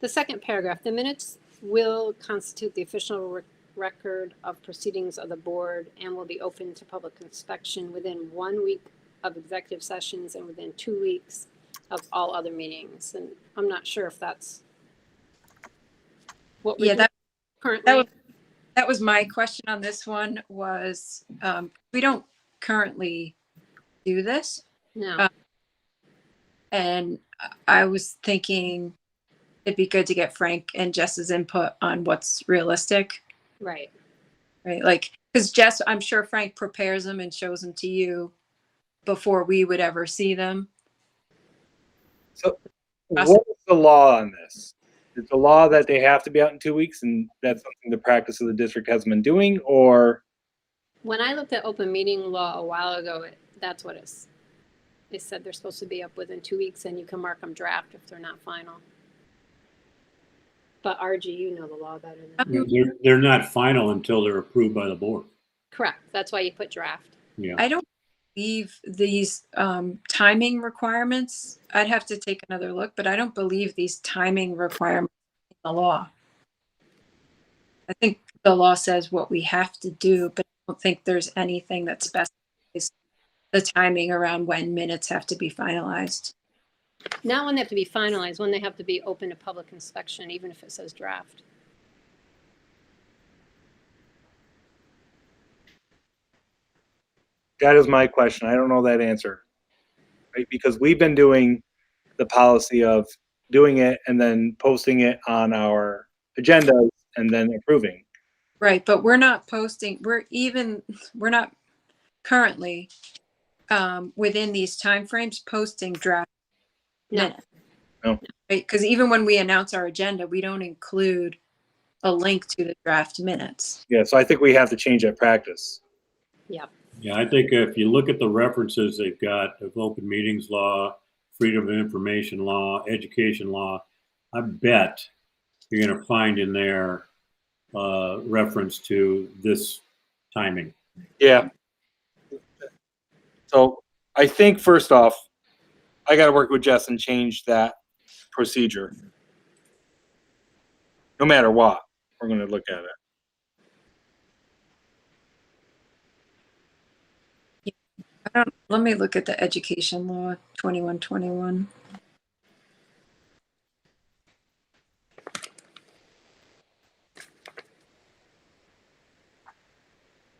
The second paragraph, the minutes will constitute the official record of proceedings of the board and will be open to public inspection within 1 week of executive sessions and within 2 weeks of all other meetings. And I'm not sure if that's what we're doing currently. That was my question on this one was, we don't currently do this. No. And I was thinking it'd be good to get Frank and Jess's input on what's realistic. Right. Like, because Jess, I'm sure Frank prepares them and shows them to you before we would ever see them. So what is the law on this? Is the law that they have to be out in 2 weeks, and that's something the practice of the district has been doing, or? When I looked at open meeting law a while ago, that's what they said they're supposed to be up within 2 weeks, and you can mark them draft if they're not final. But RG, you know the law better than me. They're not final until they're approved by the board. Correct. That's why you put draft. Yeah. I don't believe these timing requirements, I'd have to take another look, but I don't believe these timing requirements in the law. I think the law says what we have to do, but I don't think there's anything that specifies the timing around when minutes have to be finalized. Not when they have to be finalized, when they have to be open to public inspection, even if it says draft. That is my question. I don't know that answer. Right? Because we've been doing the policy of doing it and then posting it on our agenda and then approving. Right, but we're not posting, we're not currently within these timeframes posting draft No. minutes. No. Right, because even when we announce our agenda, we don't include a link to the draft minutes. Yeah, so I think we have to change that practice. Yeah. Yeah, I think if you look at the references they've got of open meetings law, freedom of information law, education law, I bet you're going to find in there reference to this timing. Yeah. So I think first off, I got to work with Jess and change that procedure. No matter what, we're going to look at it. Let me look at the education law 2121.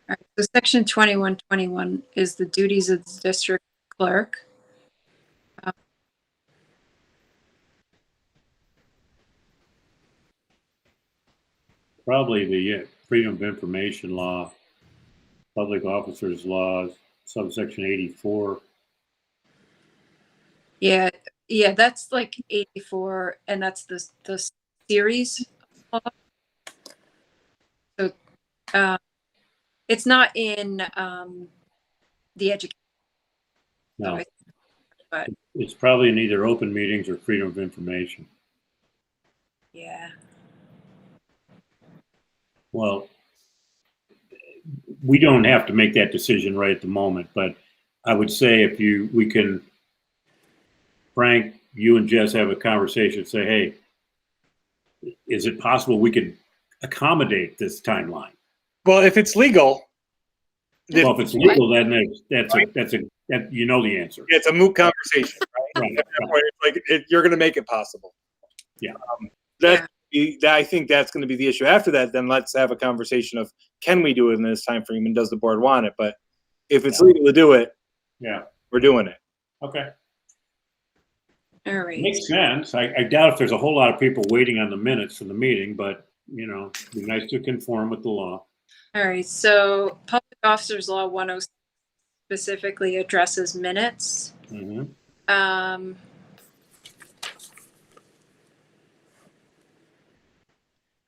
All right, so section 2121 is the duties of the district clerk. Probably the freedom of information law, public officers laws, subsection 84. Yeah, that's like 84, and that's the series law. So it's not in the education. No, But it's probably in either open meetings or freedom of information. yeah. Well, we don't have to make that decision right at the moment, but I would say if we can, Frank, you and Jess have a conversation, say, hey, is it possible we could accommodate this timeline? Well, if it's legal, Well, if it's legal, then that you know the answer. it's a moot conversation, right? Right. At that point, it's like you're going to make it possible. Yeah. I think that's going to be the issue. After that, then let's have a conversation of can we do it in this time frame and does the board want it? But if it's legal to do it, Yeah. we're doing it. Okay. All right. Makes sense. I doubt if there's a whole lot of people waiting on the minutes from the meeting, but it'd be nice to conform with the law. All right. So public officers law 106 specifically addresses minutes. Mm-hmm.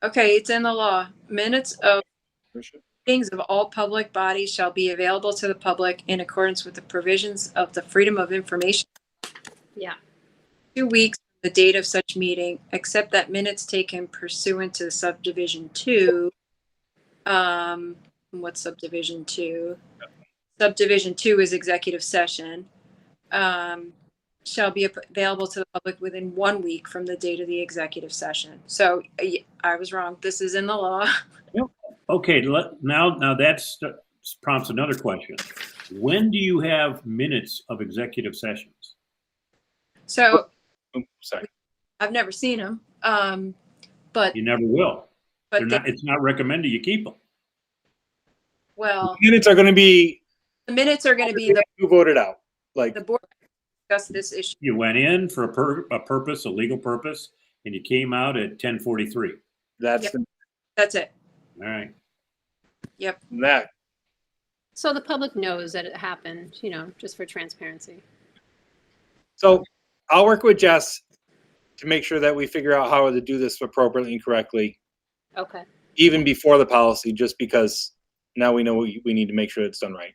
Okay, it's in the law. Minutes of meetings of all public bodies shall be available to the public in accordance with the provisions of the Freedom of Information. Yeah. 2 weeks from the date of such meeting, except that minutes taken pursuant to subdivision 2. What's subdivision 2? Subdivision 2 is executive session. Shall be available to the public within 1 week from the date of the executive session. So I was wrong. This is in the law. Okay, now that prompts another question. When do you have minutes of executive sessions? So Sorry. I've never seen them, but You never will. but It's not recommended you keep them. well, Minutes are going to be the minutes are going to be who voted out. Like the board discussed this issue. You went in for a purpose, a legal purpose, and you came out at 10:43. that's Yep. That's it. All right. Yep. that. So the public knows that it happened, just for transparency. So I'll work with Jess to make sure that we figure out how to do this appropriately and correctly, Okay. even before the policy, just because now we know we need to make sure it's done right.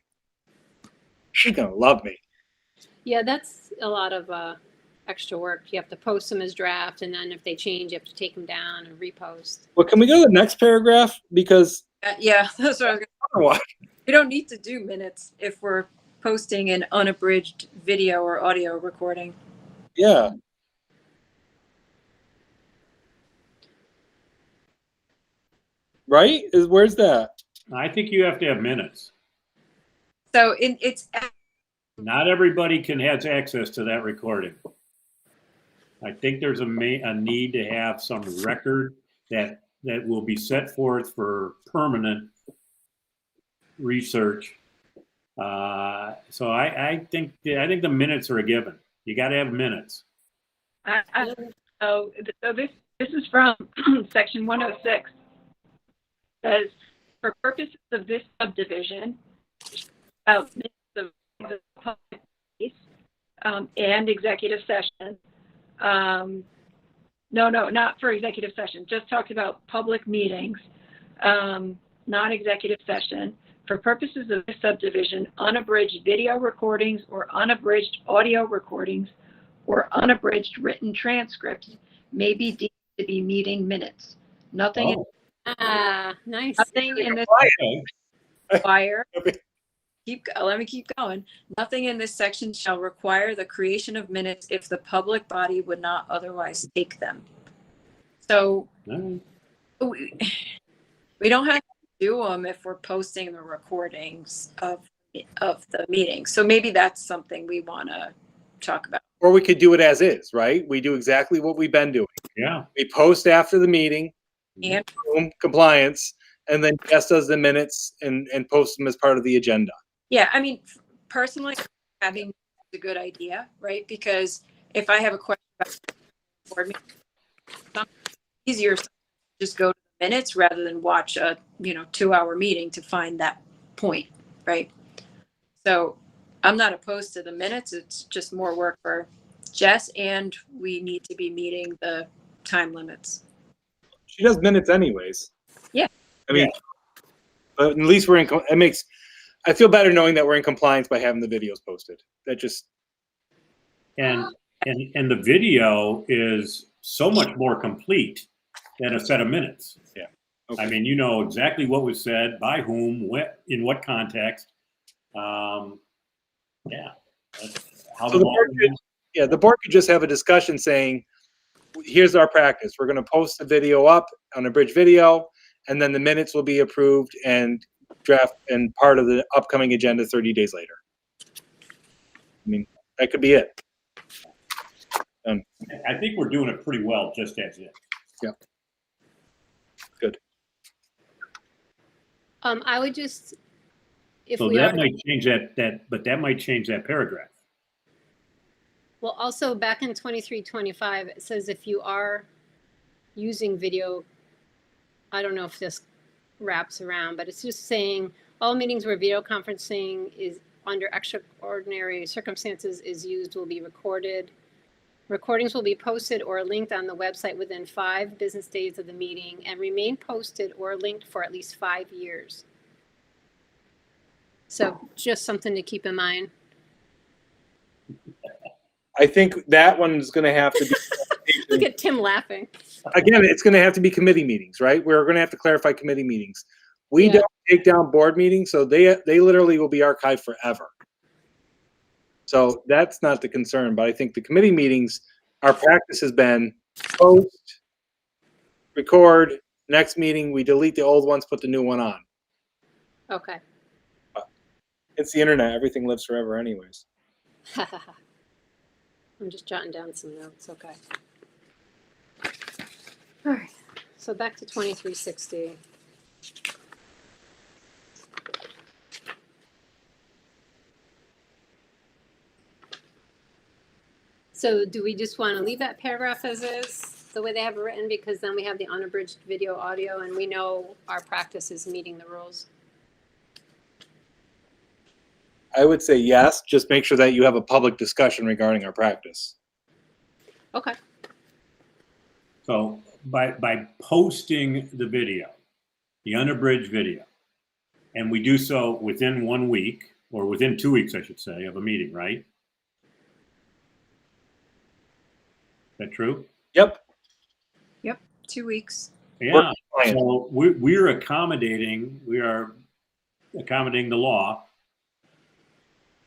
She's going to love me. Yeah, that's a lot of extra work. You have to post them as draft, and then if they change, you have to take them down and repost. Well, can we go to the next paragraph? Because Yeah, that's what I was going to otherwise, We don't need to do minutes if we're posting an unabridged video or audio recording. Yeah. Right? Where's that? I think you have to have minutes. So it's Not everybody can have access to that recording. I think there's a need to have some record that will be set forth for permanent research. So I think the minutes are a given. You got to have minutes. So this is from section 106. Says, for purposes of this subdivision, minutes of the public place, and executive session. No, not for executive session. Just talks about public meetings, not executive session. For purposes of this subdivision, unabridged video recordings or unabridged audio recordings or unabridged written transcripts may be deemed to be meeting minutes. Nothing. Oh, Nice. nothing in this okay. require. Let me keep going. Nothing in this section shall require the creation of minutes if the public body would not otherwise take them. So All right. we don't have to do them if we're posting the recordings of the meeting. So maybe that's something we want to talk about. Or we could do it as is, right? We do exactly what we've been doing. Yeah. We post after the meeting, And boom, compliance, and then Jess does the minutes and posts them as part of the agenda. yeah, I mean, personally, having is a good idea, right? Because if I have a question about the board meeting, it's easier to just go to the minutes rather than watch a 2-hour meeting to find that point, right? So I'm not opposed to the minutes. It's just more work for Jess, and we need to be meeting the time limits. She does minutes anyways. Yeah. I mean, but at least we're in. I feel better knowing that we're in compliance by having the videos posted. That just. And the video is so much more complete than a set of minutes. Yeah. Okay. I mean, you know exactly what was said, by whom, in what context. Yeah. How So the board could just have a discussion saying, here's our practice. We're going to post the video up on a bridge video, and then the minutes will be approved and draft and part of the upcoming agenda 30 days later. I mean, that could be it. I think we're doing it pretty well just as is. Yeah. Good. I would just, if So we that are, might change but that might change that paragraph. well, also back in 2325, it says if you are using video, I don't know if this wraps around, but it's just saying all meetings where video conferencing is under extraordinary circumstances is used will be recorded. Recordings will be posted or linked on the website within 5 business days of the meeting and remain posted or linked for at least 5 years. So just something to keep in mind. I think that one's going to have to be. Look at Tim laughing. Again, it's going to have to be committee meetings, right? We're going to have to clarify committee meetings. We Yeah. don't take down board meetings, so they literally will be archived forever. So that's not the concern, but I think the committee meetings, our practice has been post, record, next meeting, we delete the old ones, put the new one on. Okay. It's the internet. Everything lives forever anyways. I'm just jotting down some notes. Okay. All right. So back to 2360. So do we just want to leave that paragraph as is, the way they have it written, because then we have the unabridged video audio and we know our practice is meeting the rules? I would say yes. Just make sure that you have a public discussion regarding our practice. Okay. So by posting the video, the unabridged video, and we do so within 1 week, or within 2 weeks, I should say, of a meeting, right? Is that true? Yep. 2 weeks. Yeah. Fine. So we are accommodating the law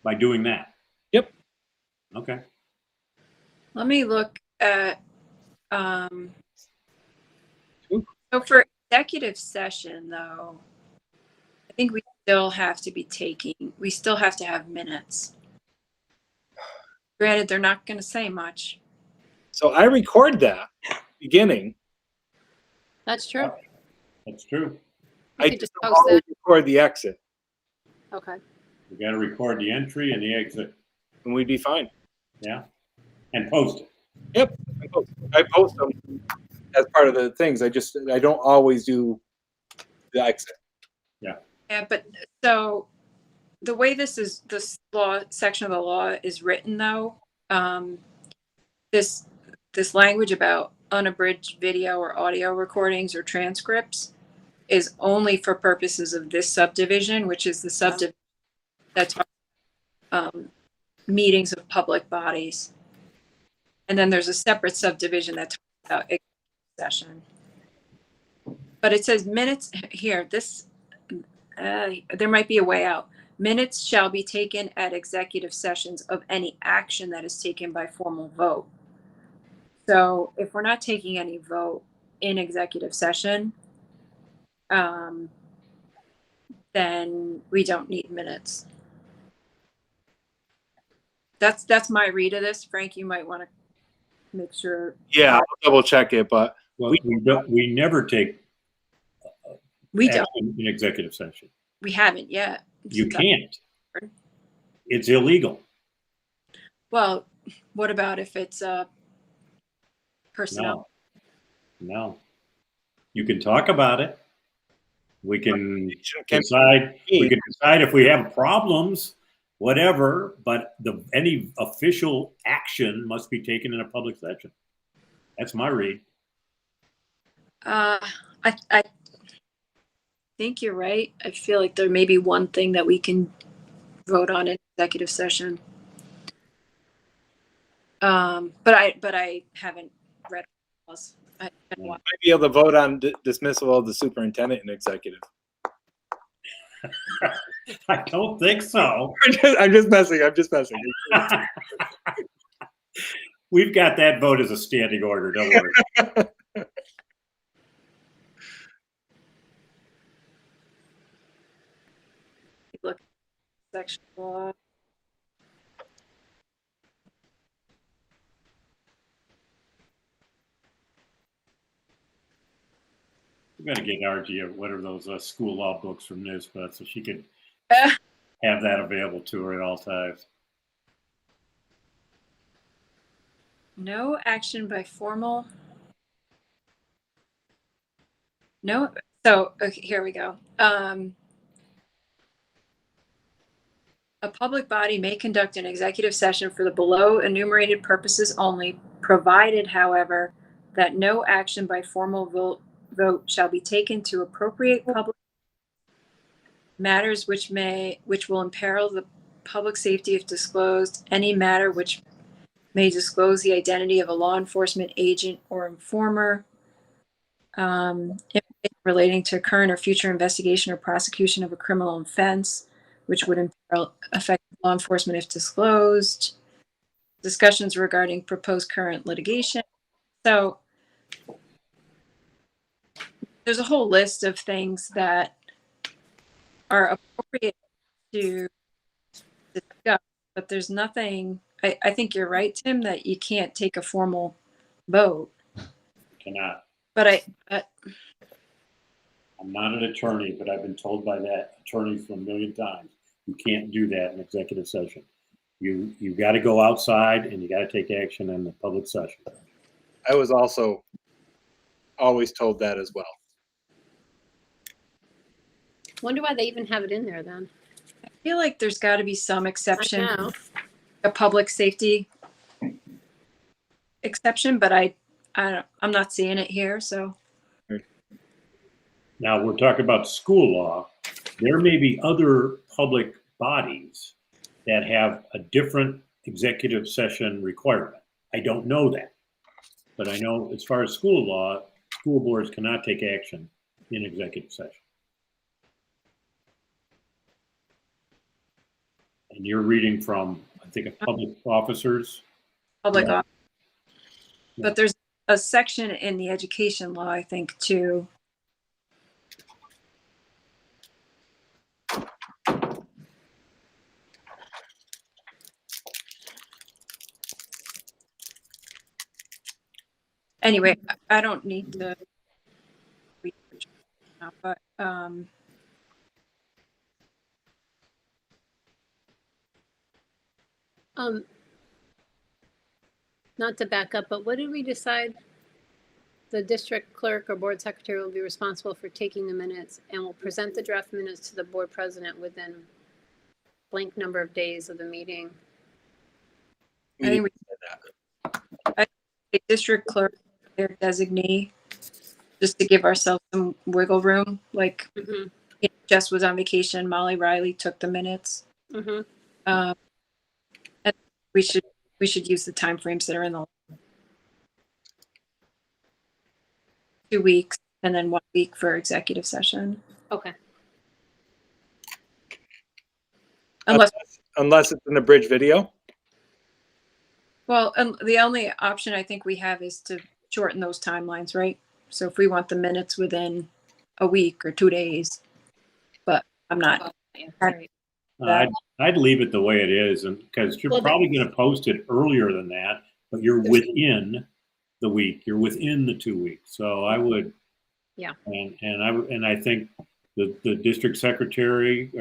by doing that? Yep. Okay. Let me look at, Ooh. so for executive session though, I think we still have to have minutes. Granted, they're not going to say much. So I record that beginning. That's true. That's true. You I could just don't post always that. record the exit, Okay. We got to record the entry and the exit. and we'd be fine. Yeah. And post it. Yep. I post them as part of the things. I don't always do the exit. Yeah, but so the way this law section of the law is written though, this language about unabridged video or audio recordings or transcripts is only for purposes of this subdivision, which is the subdivision that talks meetings of public bodies. And then there's a separate subdivision that talks about executive session. But it says minutes here, there might be a way out. Minutes shall be taken at executive sessions of any action that is taken by formal vote. So if we're not taking any vote in executive session, then we don't need minutes. That's my read of this. Frank, you might want to make sure. Yeah, I'll double check it, but Well, we never take We don't. action in executive session. We haven't yet. You can't. It's illegal. Well, what about if it's personnel? No. You can talk about it. We can can decide. We can decide if we have problems, whatever. But any official action must be taken in a public session. That's my read. I think you're right. I feel like there may be one thing that we can vote on in executive session. But I haven't read laws. I might be able to vote on dismissal of the superintendent in executive. I don't think so. I'm just messing. We've got that vote as a standing order. Don't worry. look section law. We're going to get RG what are those school law books from NISBA so she could have that available to her at all times. No action by formal. No. So okay, here we go. A public body may conduct an executive session for the below enumerated purposes only, provided, however, that no action by formal vote shall be taken to appropriate public matters which will imperil the public safety if disclosed, any matter which may disclose the identity of a law enforcement agent or informer, relating to current or future investigation or prosecution of a criminal offense, which would imperil effective law enforcement if disclosed, discussions regarding proposed current litigation. So there's a whole list of things that are appropriate to discuss, but there's nothing, I think you're right, Tim, that you can't take a formal vote. Cannot. But I'm not an attorney, but I've been told by that attorneys a million times, you can't do that in executive session. You got to go outside and you got to take action in the public session. I was also always told that as well. Wonder why they even have it in there then. I feel like there's got to be some exception, I know. a public safety exception, but I'm not seeing it here. So Now we're talking about school law. There may be other public bodies that have a different executive session requirement. I don't know that, but I know as far as school law, school boards cannot take action in executive session. And you're reading from, I think, a public officers. public Yeah. office. But there's a section in the education law, I think, too. Anyway, I don't need to research now, but Not to back up, but what did we decide? The district clerk or board secretary will be responsible for taking the minutes and will present the draft minutes to the board president within blank number of days of the meeting. I think the district clerk, their designee, just to give ourselves some wiggle room. Like Jess was on vacation, Molly Riley took the minutes. Mm-hmm. And we should use the timeframes that are in the 2 weeks and then 1 week for executive session. Okay. Unless it's an abridged video. well, the only option I think we have is to shorten those timelines, right? So if we want the minutes within a week or 2 days, but I'm not. Yeah, right. I'd leave it the way it is, and because you're probably going to post it earlier than that, but you're within the week, you're within the 2 weeks. So I would, Yeah. And I think the district secretary,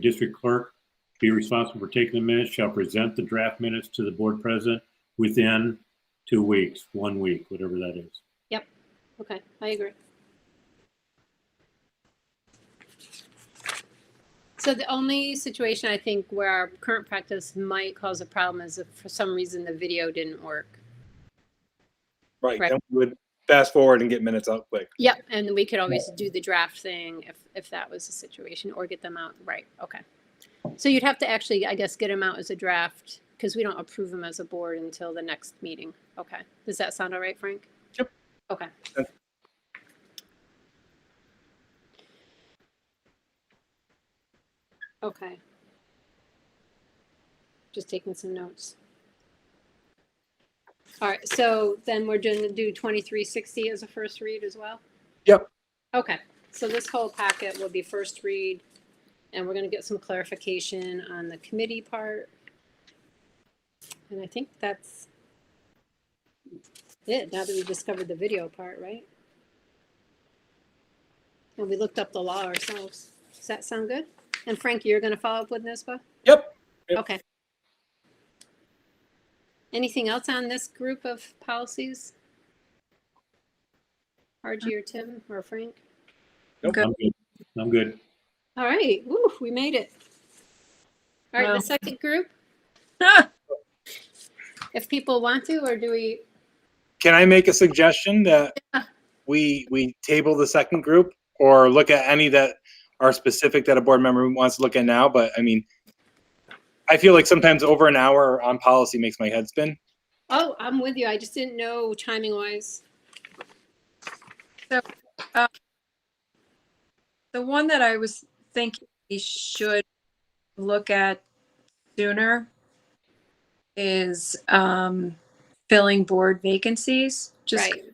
district clerk, be responsible for taking the minutes, shall present the draft minutes to the board president within 2 weeks, 1 week, whatever that is. Yep. Okay, I agree. So the only situation I think where our current practice might cause a problem is if for some reason the video didn't work. Right. Right. Then we would fast forward and get minutes out quick. Yep, and we could always do the draft thing if that was the situation, or get them out. Right. Okay. So you'd have to actually, I guess, get them out as a draft because we don't approve them as a board until the next meeting. Okay. Does that sound all right, Frank? Yep. Okay. Yep. Okay. Just taking some notes. All right, so then we're going to do 2360 as a first read as well? Yep. Okay, so this whole packet will be first read, and we're going to get some clarification on the committee part. And I think that's it, now that we discovered the video part, right? And we looked up the law ourselves. Does that sound good? And Frank, you're going to follow up with NISBA? Yep. Okay. Anything else on this group of policies? RG or Tim or Frank? Nope. I'm good. All right, woo, we made it. All right, Well. the second group, if people want to, or do we? Can I make a suggestion that we table the second group or look at any that are specific that a board member wants to look at now? But I mean, I feel like sometimes over an hour on policy makes my head spin. Oh, I'm with you. I just didn't know timing wise. So the one that I was thinking we should look at sooner is filling board vacancies. Right,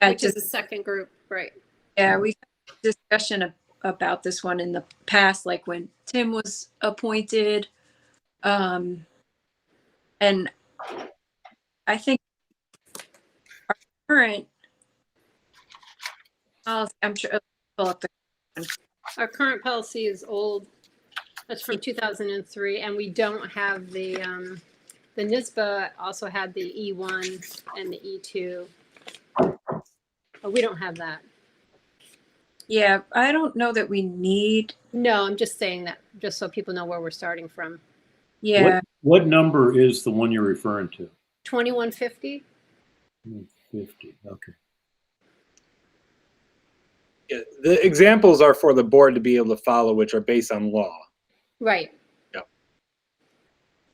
which is the second group, right? Yeah, we've had a discussion about this one in the past, like when Tim was appointed. And I think our current policy, I'm sure I'll pull up Our current policy is old. That's from 2003, and we don't have the NISBA also had the E1 and the E2. But we don't have that. yeah, I don't know that we need, No, I'm just saying that just so people know where we're starting from. yeah, What number is the one you're referring to? 2150. 50. Okay. Yeah, the examples are for the board to be able to follow, which are based on law. Right. Yep.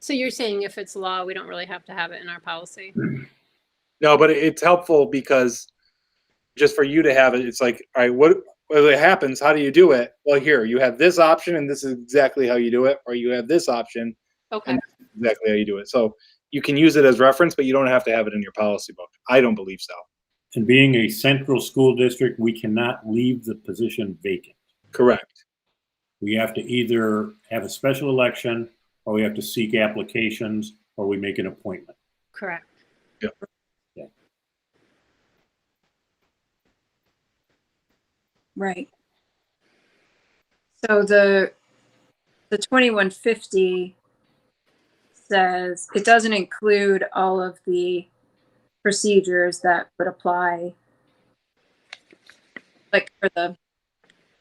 So you're saying if it's law, we don't really have to have it in our policy? No, but it's helpful because just for you to have it, it's like, all right, what it happens, how do you do it? Well, here, you have this option and this is exactly how you do it. Or you have this option Okay. And that's exactly how you do it. So you can use it as reference, but you don't have to have it in your policy book. I don't believe so. And being a central school district, we cannot leave the position vacant. Correct. We have to either have a special election, or we have to seek applications, or we make an appointment. Correct. Right. So the 2150 says it doesn't include all of the procedures that would apply, like for the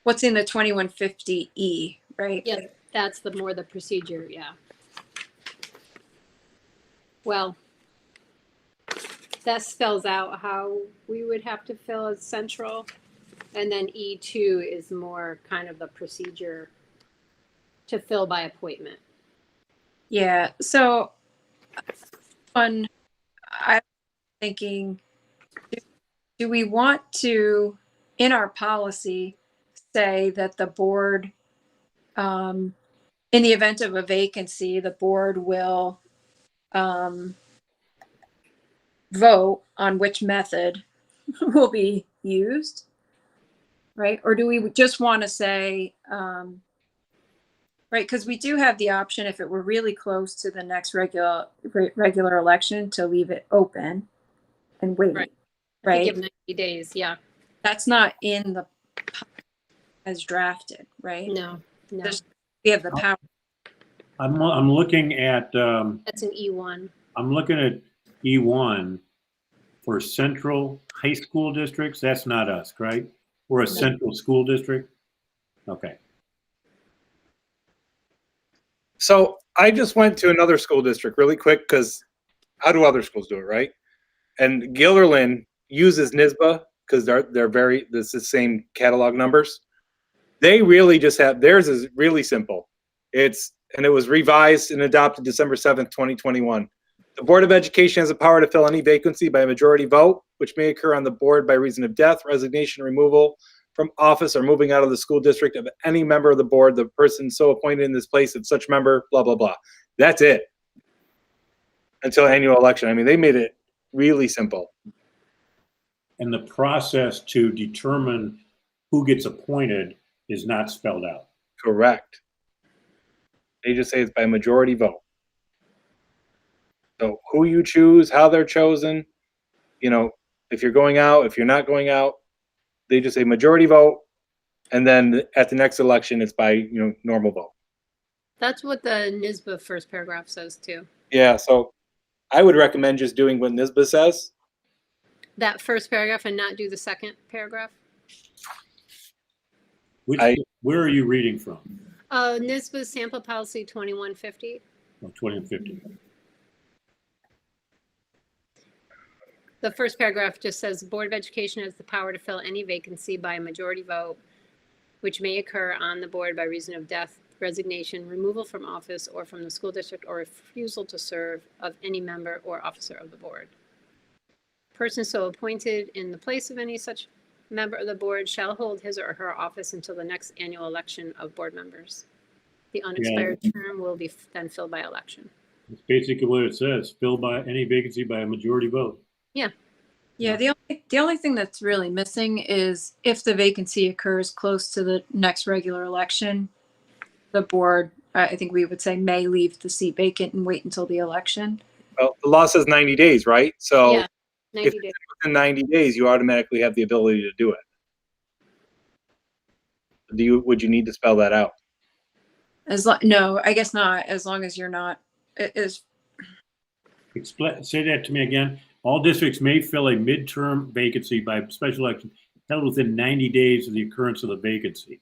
what's in the 2150E, right? Yeah, that's the more the procedure, yeah. Well, that spells out how we would have to fill as central. And then E2 is more kind of the procedure to fill by appointment. Yeah. So I'm thinking, do we want to, in our policy, say that the board, in the event of a vacancy, the board will vote on which method will be used, right? Or do we just want to say, right? Because we do have the option, if it were really close to the next regular election, to leave it open and wait, Right. right? Give 90 days, yeah. That's not in the as drafted, right? No. We have the power. I'm looking at That's an E1. I'm looking at E1 for central high school districts. That's not us, right? We're a central school district. Okay. So I just went to another school district really quick because how do other schools do it, right? And Gilderland uses NISBA because they're very, this is the same catalog numbers. They really just have, theirs is really simple. And it was revised and adopted December 7th, 2021. The Board of Education has the power to fill any vacancy by a majority vote, which may occur on the board by reason of death, resignation, removal from office, or moving out of the school district of any member of the board, the person so appointed in this place of such member, blah, blah, blah. That's it. Until annual election. I mean, they made it really simple. And the process to determine who gets appointed is not spelled out. Correct. They just say it's by majority vote. So who you choose, how they're chosen, you know, if you're going out, if you're not going out, they just say majority vote. And then at the next election, it's by, you know, normal vote. That's what the NISBA first paragraph says too. Yeah. So I would recommend just doing what NISBA says. That first paragraph and not do the second paragraph. Where are you reading from? NISBA sample policy 2150. Oh, 2050. The first paragraph just says the Board of Education has the power to fill any vacancy by a majority vote, which may occur on the board by reason of death, resignation, removal from office or from the school district, or refusal to serve of any member or officer of the board. Person so appointed in the place of any such member of the board shall hold his or her office until the next annual election of board members. The unexpired term will be then filled by election. That's basically what it says. Filled by any vacancy by a majority vote. Yeah. Yeah, the only thing that's really missing is if the vacancy occurs close to the next regular election, the board, I think we would say, may leave the seat vacant and wait until the election. Well, the law says 90 days, right? So Yeah, 90 if days. within 90 days, you automatically have the ability to do it. Would you need to spell that out? No, I guess not. As long as you're not, Say that to me again. All districts may fill a midterm vacancy by special election held within 90 days of the occurrence of the vacancy.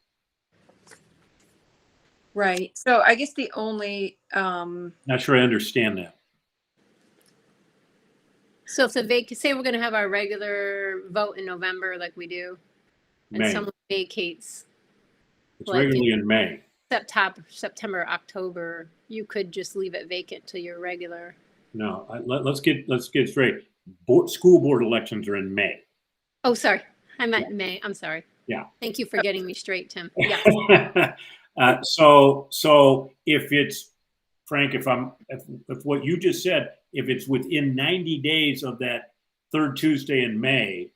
right. So I guess the only, Not sure I understand that. So if the say we're going to have our regular vote in November, like we do, and May. someone vacates It's like regularly in May. September, October, you could just leave it vacant till your regular. No, let's get straight. School board elections are in May. Oh, sorry. I meant May. I'm sorry. Yeah. Thank you for getting me straight, Tim. Yeah. So if it's Frank, if what you just said, if it's within 90 days of that third Tuesday in May,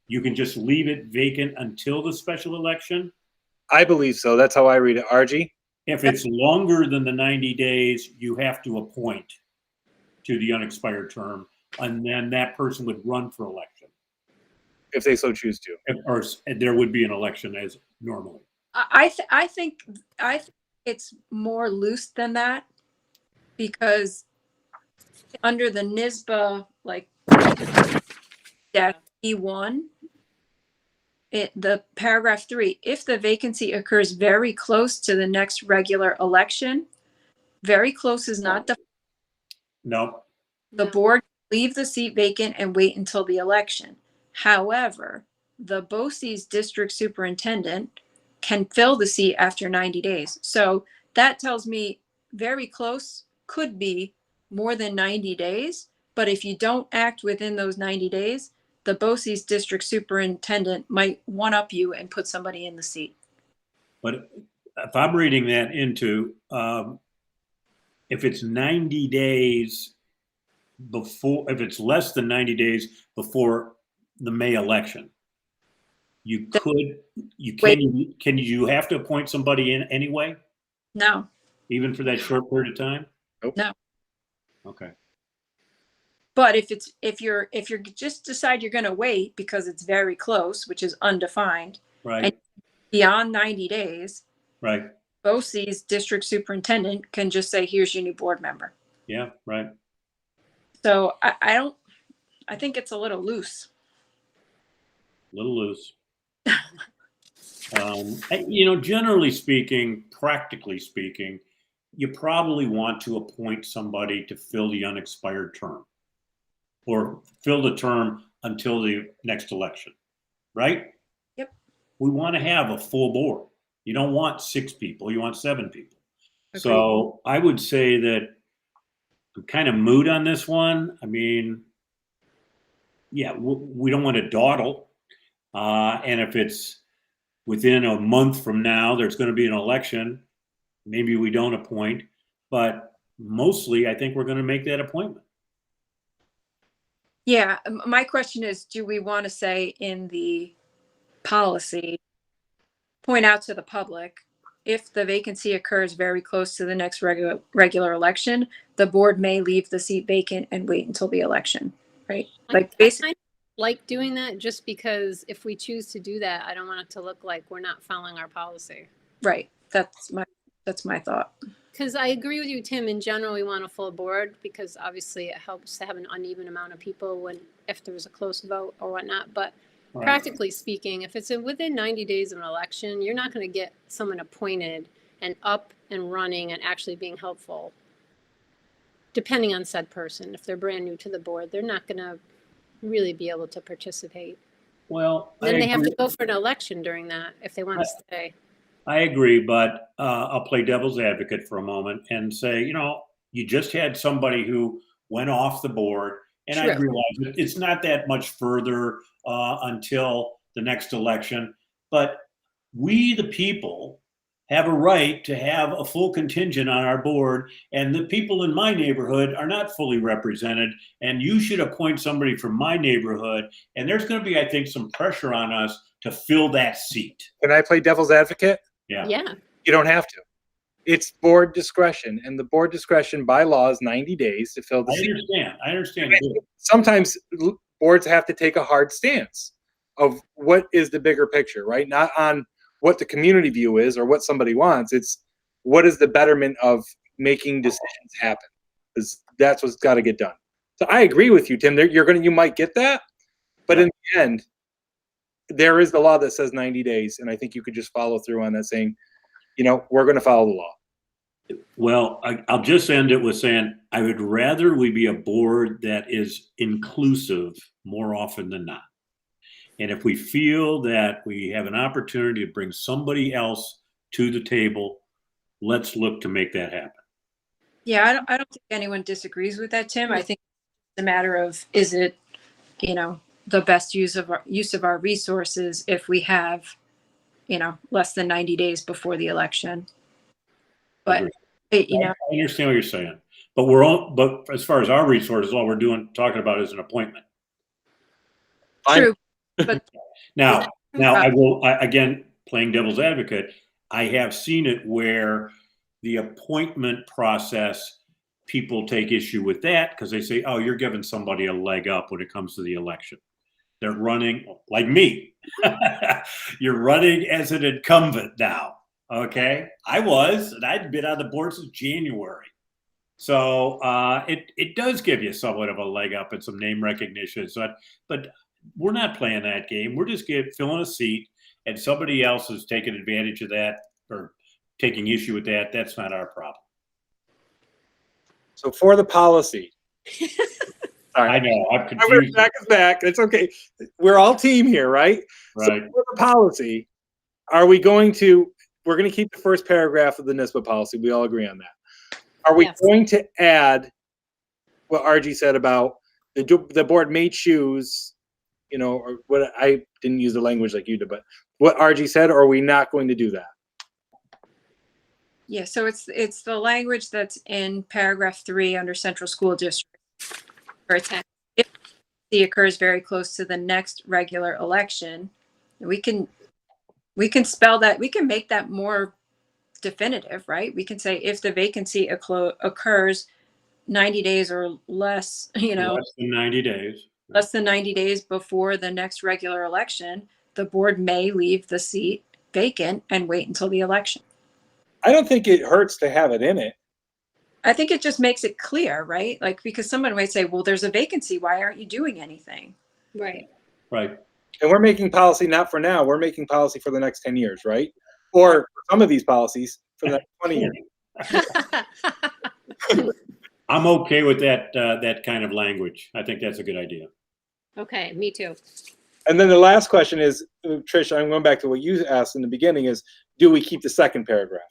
you can just leave it vacant until the special election? I believe so. That's how I read it. RG? If it's longer than the 90 days, you have to appoint to the unexpired term, and then that person would run for election. If they so choose to. Or there would be an election as normally. I think it's more loose than that, because under the NISBA, like E1, the paragraph 3, if the vacancy occurs very close to the next regular election, very close is not the No. The board leave the seat vacant and wait until the election. However, the BOCES district superintendent can fill the seat after 90 days. So that tells me very close could be more than 90 days. But if you don't act within those 90 days, the BOCES district superintendent might one-up you and put somebody in the seat. But if I'm reading that into, if it's 90 days before, if it's less than 90 days before the May election, you have to appoint somebody in anyway, No, even for that short period of time? Nope. No. Okay. but if you're just decide you're going to wait because it's very close, which is undefined, Right. and beyond 90 days, Right. BOCES district superintendent can just say, here's your new board member. Yeah. Right. So I think it's a little loose. A little loose. Generally speaking, practically speaking, you probably want to appoint somebody to fill the unexpired term or fill the term until the next election, right? Yep. We want to have a full board. You don't want 6 people, you want 7 people. Agreed. So I would say that I'm kind of moot on this one. I mean, yeah, we don't want to dawdle. And if it's within a month from now, there's going to be an election, maybe we don't appoint, but mostly I think we're going to make that appointment. Yeah, my question is, do we want to say in the policy, point out to the public, if the vacancy occurs very close to the next regular election, the board may leave the seat vacant and wait until the election, right? Like basically, I like doing that just because if we choose to do that, I don't want it to look like we're not following our policy. right. That's my thought. Because I agree with you, Tim. In general, we want a full board because obviously it helps to have an uneven amount of people if there's a close vote or whatnot. But Right. practically speaking, if it's within 90 days of an election, you're not going to get someone appointed and up and running and actually being helpful. Depending on said person, if they're brand new to the board, they're not going to really be able to participate. Well, Then they have to go for an election during that if they want to stay. I agree, but I'll play devil's advocate for a moment and say, you just had somebody who went off the board, and I True. realize it's not that much further until the next election, but we, the people, have a right to have a full contingent on our board, and the people in my neighborhood are not fully represented, and you should appoint somebody from my neighborhood, and there's going to be, I think, some pressure on us to fill that seat. Can I play devil's advocate? Yeah. You don't have to. It's board discretion, and the board discretion by law is 90 days to fill the seat. I understand. Sometimes boards have to take a hard stance of what is the bigger picture, right? Not on what the community view is or what somebody wants. It's what is the betterment of making decisions happen, because that's what's got to get done. So I agree with you, Tim. You might get that, but in the end, there is the law that says 90 days, and I think you could just follow through on that, saying, we're going to follow the law. Well, I'll just end it with saying I would rather we be a board that is inclusive more often than not. And if we feel that we have an opportunity to bring somebody else to the table, let's look to make that happen. Yeah, I don't think anyone disagrees with that, Tim. I think it's a matter of, is it, the best use of our resources if we have, less than 90 days before the election. But You know, I understand what you're saying, but but as far as our resources, all we're talking about is an appointment. Fine. true, but Now, again, playing devil's advocate, I have seen it where the appointment process, people take issue with that because they say, oh, you're giving somebody a leg up when it comes to the election. They're running like me. You're running as an incumbent now. Okay. I was, and I'd been on the board since January. So it does give you somewhat of a leg up and some name recognition. So, but we're not playing that game. We're just filling a seat, and somebody else is taking advantage of that or taking issue with that. That's not our problem. So for the policy. Sorry. I know, I'm confused. Back is back. It's okay. We're all team here, right? Right. So for the policy, we're going to keep the first paragraph of the NISBA policy. We all agree on that. Are we Yes. going to add what RG said about the board may choose, or what I didn't use the language like you did, but what RG said, or are we not going to do that? yeah, so it's the language that's in paragraph 3 under central school district. Where it's if it occurs very close to the next regular election, we can spell that, we can make that more definitive, right? We can say if the vacancy occurs 90 days or less, Less than 90 days. less than 90 days before the next regular election, the board may leave the seat vacant and wait until the election. I don't think it hurts to have it in it. I think it just makes it clear, right? Like, because someone might say, well, there's a vacancy. Why aren't you doing anything? Right. Right. And we're making policy not for now. We're making policy for the next 10 years, right? Or some of these policies for the next 20 years. I'm okay with that kind of language. I think that's a good idea. Okay, me too. And then the last question is, Trish, I'm going back to what you asked in the beginning, is do we keep the second paragraph?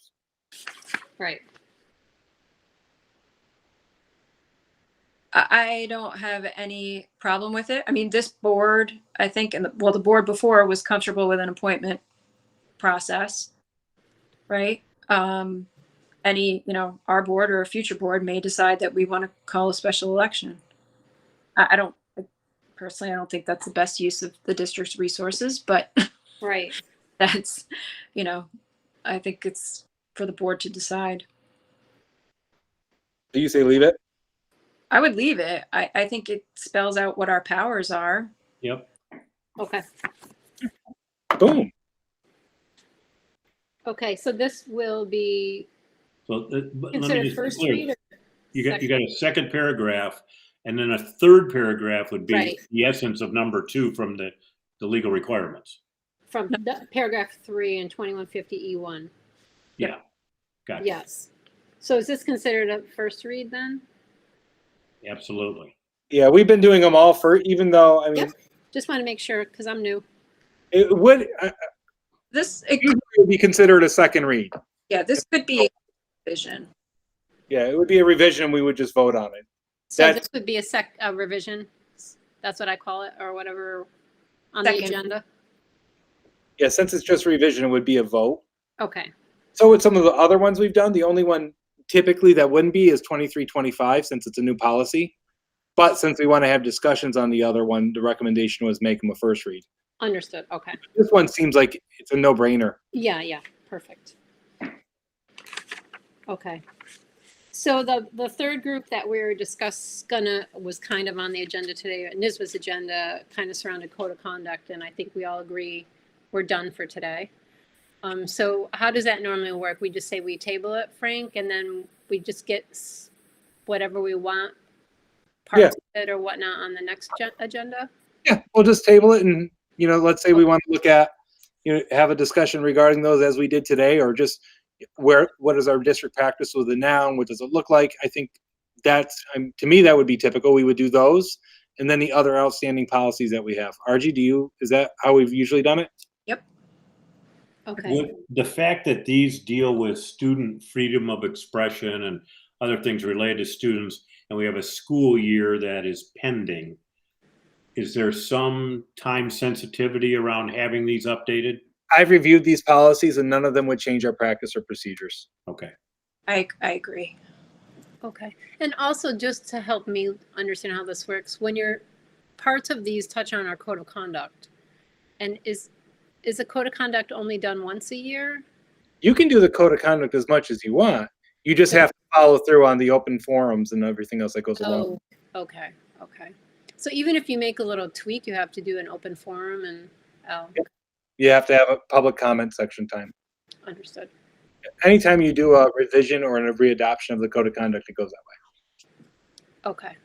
Right. I don't have any problem with it. I mean, this board, I think, the board before was comfortable with an appointment process, right? Our board or a future board may decide that we want to call a special election. Personally, I don't think that's the best use of the district's resources, but Right. that's, I think it's for the board to decide. Do you say leave it? I would leave it. I think it spells out what our powers are. Yep. Okay. Boom. Okay, so this will be So but let me considered just be first clear. read or You got second? a second paragraph, and then a third paragraph would be Right. the essence of number 2 from the legal requirements. From the paragraph 3 in 2150E1. Yeah. Gotcha. Yes. So is this considered a first read then? Absolutely. Yeah, we've been doing them all for, even though, I mean, Yep. Just want to make sure because I'm new. it would usually be considered a second read. This could be a revision. Yeah, it would be a revision. We would just vote on it. So That's- this would be a revision. That's what I call it, or whatever on Second. the agenda. Yeah, since it's just revision, it would be a vote. Okay. So with some of the other ones we've done, the only one typically that wouldn't be is 2325, since it's a new policy. But since we want to have discussions on the other one, the recommendation was make them a first read. Understood. Okay. This one seems like it's a no-brainer. Yeah. Perfect. Okay. So the third group that we were was kind of on the agenda today, NISBA's agenda, kind of surrounded code of conduct, and I think we all agree we're done for today. So how does that normally work? We just say we table it, Frank, and then we just get whatever we want, parts of it or whatnot on the next agenda? Yeah, we'll just table it and, let's say we want to look at, have a discussion regarding those as we did today, or just what is our district practice with the noun? What does it look like? I think that's, to me, that would be typical. We would do those. And then the other outstanding policies that we have. RG, is that how we've usually done it? Okay. The fact that these deal with student freedom of expression and other things related to students, and we have a school year that is pending, is there some time sensitivity around having these updated? I've reviewed these policies and none of them would change our practice or procedures. Okay. I agree. Okay. And also just to help me understand how this works, when you're parts of these touch on our code of conduct, and is a code of conduct only done once a year? You can do the code of conduct as much as you want. You just have to follow through on the open forums and everything else that goes along. Oh, okay. Okay. So even if you make a little tweak, you have to do an open forum and, oh, Yep. You have to have a public comment section time. understood. Anytime you do a revision or a readoption of the code of conduct, it goes that way. Okay.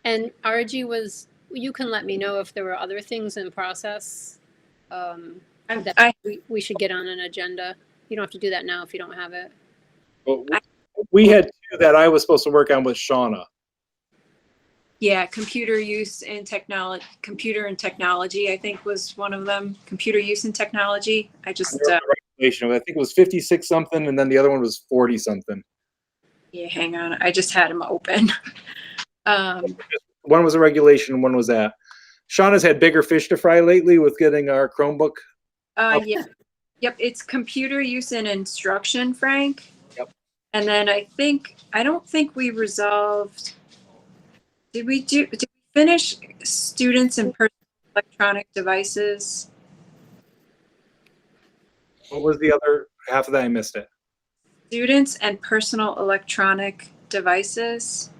And RG was, you can let me know if there were other things in process that we should get on an agenda. You don't have to do that now if you don't have it. Well, we had two that I was supposed to work on with Shauna. Yeah, computer use and technology, computer and technology, I think was one of them. Computer use and technology. I just, Regulation. I think it was 56 something, and then the other one was 40 something. yeah, hang on. I just had them open. One was a regulation, one was that. Shauna's had bigger fish to fry lately with getting our Chromebook. Yeah. Yep, it's computer use and instruction, Frank. Yep. And then I don't think we resolved, did we finish students and personal electronic devices? What was the other half of that? I missed it. Students and personal electronic devices?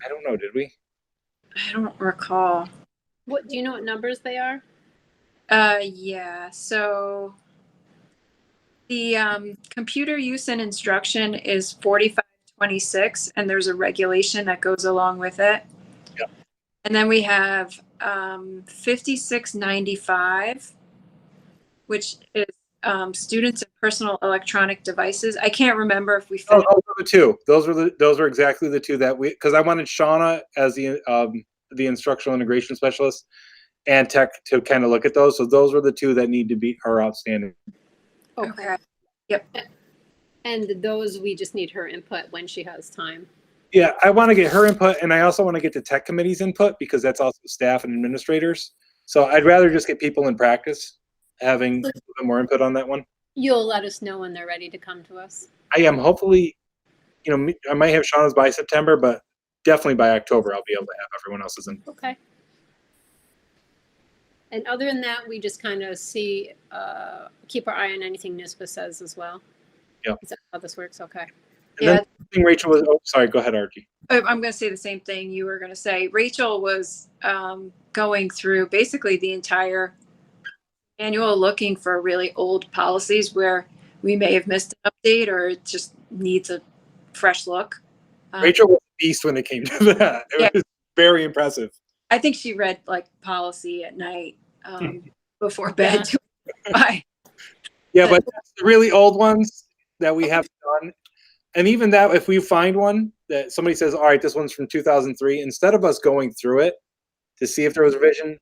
I don't know. Did we? I don't recall. What, do you know what numbers they are? Yeah, so the computer use and instruction is 4526, and there's a regulation that goes along with it. Yep. And then we have 5695, which is students and personal electronic devices. I can't remember if we Oh, finished. those were the two. Those were exactly the two that we, because I wanted Shauna as the instructional integration specialist and tech to kind of look at those. So those were the two that need to be are outstanding. Okay. Yep. And those, we just need her input when she has time. Yeah, I want to get her input, and I also want to get the tech committee's input because that's also staff and administrators. So I'd rather just get people in practice having a little bit more input on that one. You'll let us know when they're ready to come to us. I am hopefully, I might have Shauna's by September, but definitely by October I'll be able to have everyone else's input. Okay. And other than that, we just kind of see, keep our eye on anything NISBA says as well. Yep. Is that how this works? Okay. And then the thing Rachel was, sorry, go ahead, Archie. I'm going to say the same thing you were going to say. Rachel was going through basically the entire annual looking for really old policies where we may have missed an update or it just needs a fresh look. Rachel was a beast when it came to that. It was very impressive. I think she read like policy at night before bed. Bye. Yeah, but the really old ones that we have done, and even that, if we find one that somebody says, all right, this one's from 2003, instead of us going through it to see if there was a revision,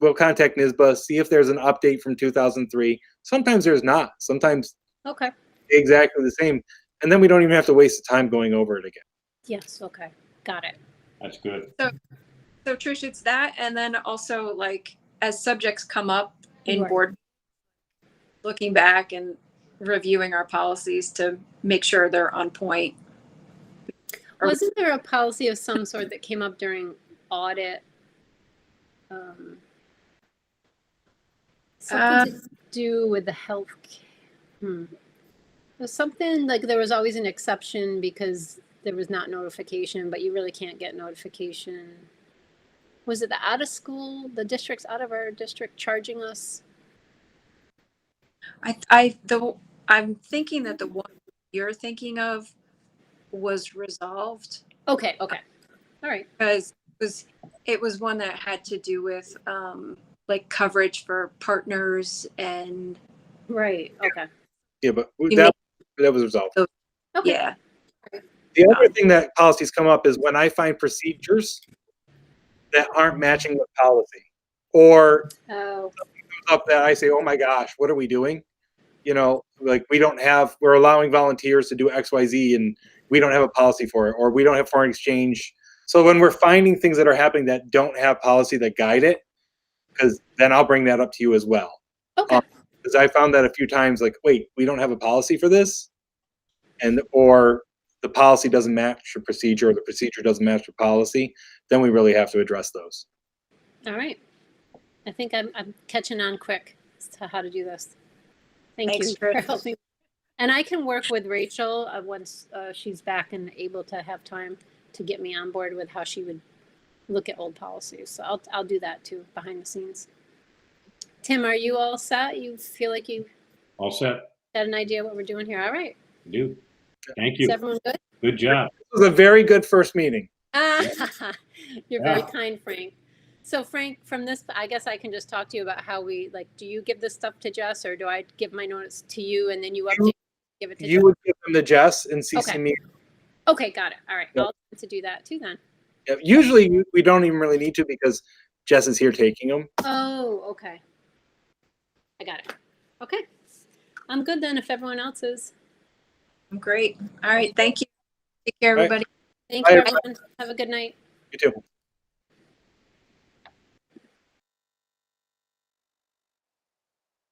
we'll contact NISBA, see if there's an update from 2003. Sometimes there's not. Sometimes Okay. exactly the same. And then we don't even have to waste the time going over it again. Yes. Okay. Got it. That's good. So Trish, it's that. And then also like as subjects come up in Right. board, looking back and reviewing our policies to make sure they're on point. Wasn't there a policy of some sort that came up during audit? Something to do with the health. There's something like there was always an exception because there was not notification, but you really can't get notification. Was it the out of school, the districts out of our district charging us? I'm thinking that the one you're thinking of was resolved. Okay. Okay. All right. Because it was one that had to do with like coverage for partners and Right. Okay. Yeah, but You that was resolved. Okay. yeah. The other thing that policies come up is when I find procedures that aren't matching with policy, or Oh. up that I say, oh my gosh, what are we doing? Like we're allowing volunteers to do XYZ and we don't have a policy for it, or we don't have foreign exchange. So when we're finding things that are happening that don't have policy that guide it, because then I'll bring that up to you as well. Okay. Because I found that a few times, like, wait, we don't have a policy for this? and or the policy doesn't match the procedure or the procedure doesn't match the policy, then we really have to address those. All right. I think I'm catching on quick as to how to do this. Thank Thanks, you for Chris. helping. And I can work with Rachel once she's back and able to have time to get me on board with how she would look at old policies. So I'll do that too behind the scenes. Tim, are you all set? You feel like you All set. got an idea what we're doing here? All right. I do. Thank Is you. everyone good? Good job. It was a very good first meeting. You're very Yeah. kind, Frank. So Frank, from this, I guess I can just talk to you about how we, like, do you give this stuff to Jess or do I give my notice to you and then you update, give it to You Jess? would give them to Jess and CC Okay. me. Okay, got it. All right. Yep. I'll attempt to do that too then. Yeah, usually we don't even really need to because Jess is here taking them. Oh, okay. I got it. Okay. I'm good then if everyone else is. Great. All right. Thank you. Take care, Bye. everybody. Thank you, Bye, everyone. Have a good night. You too.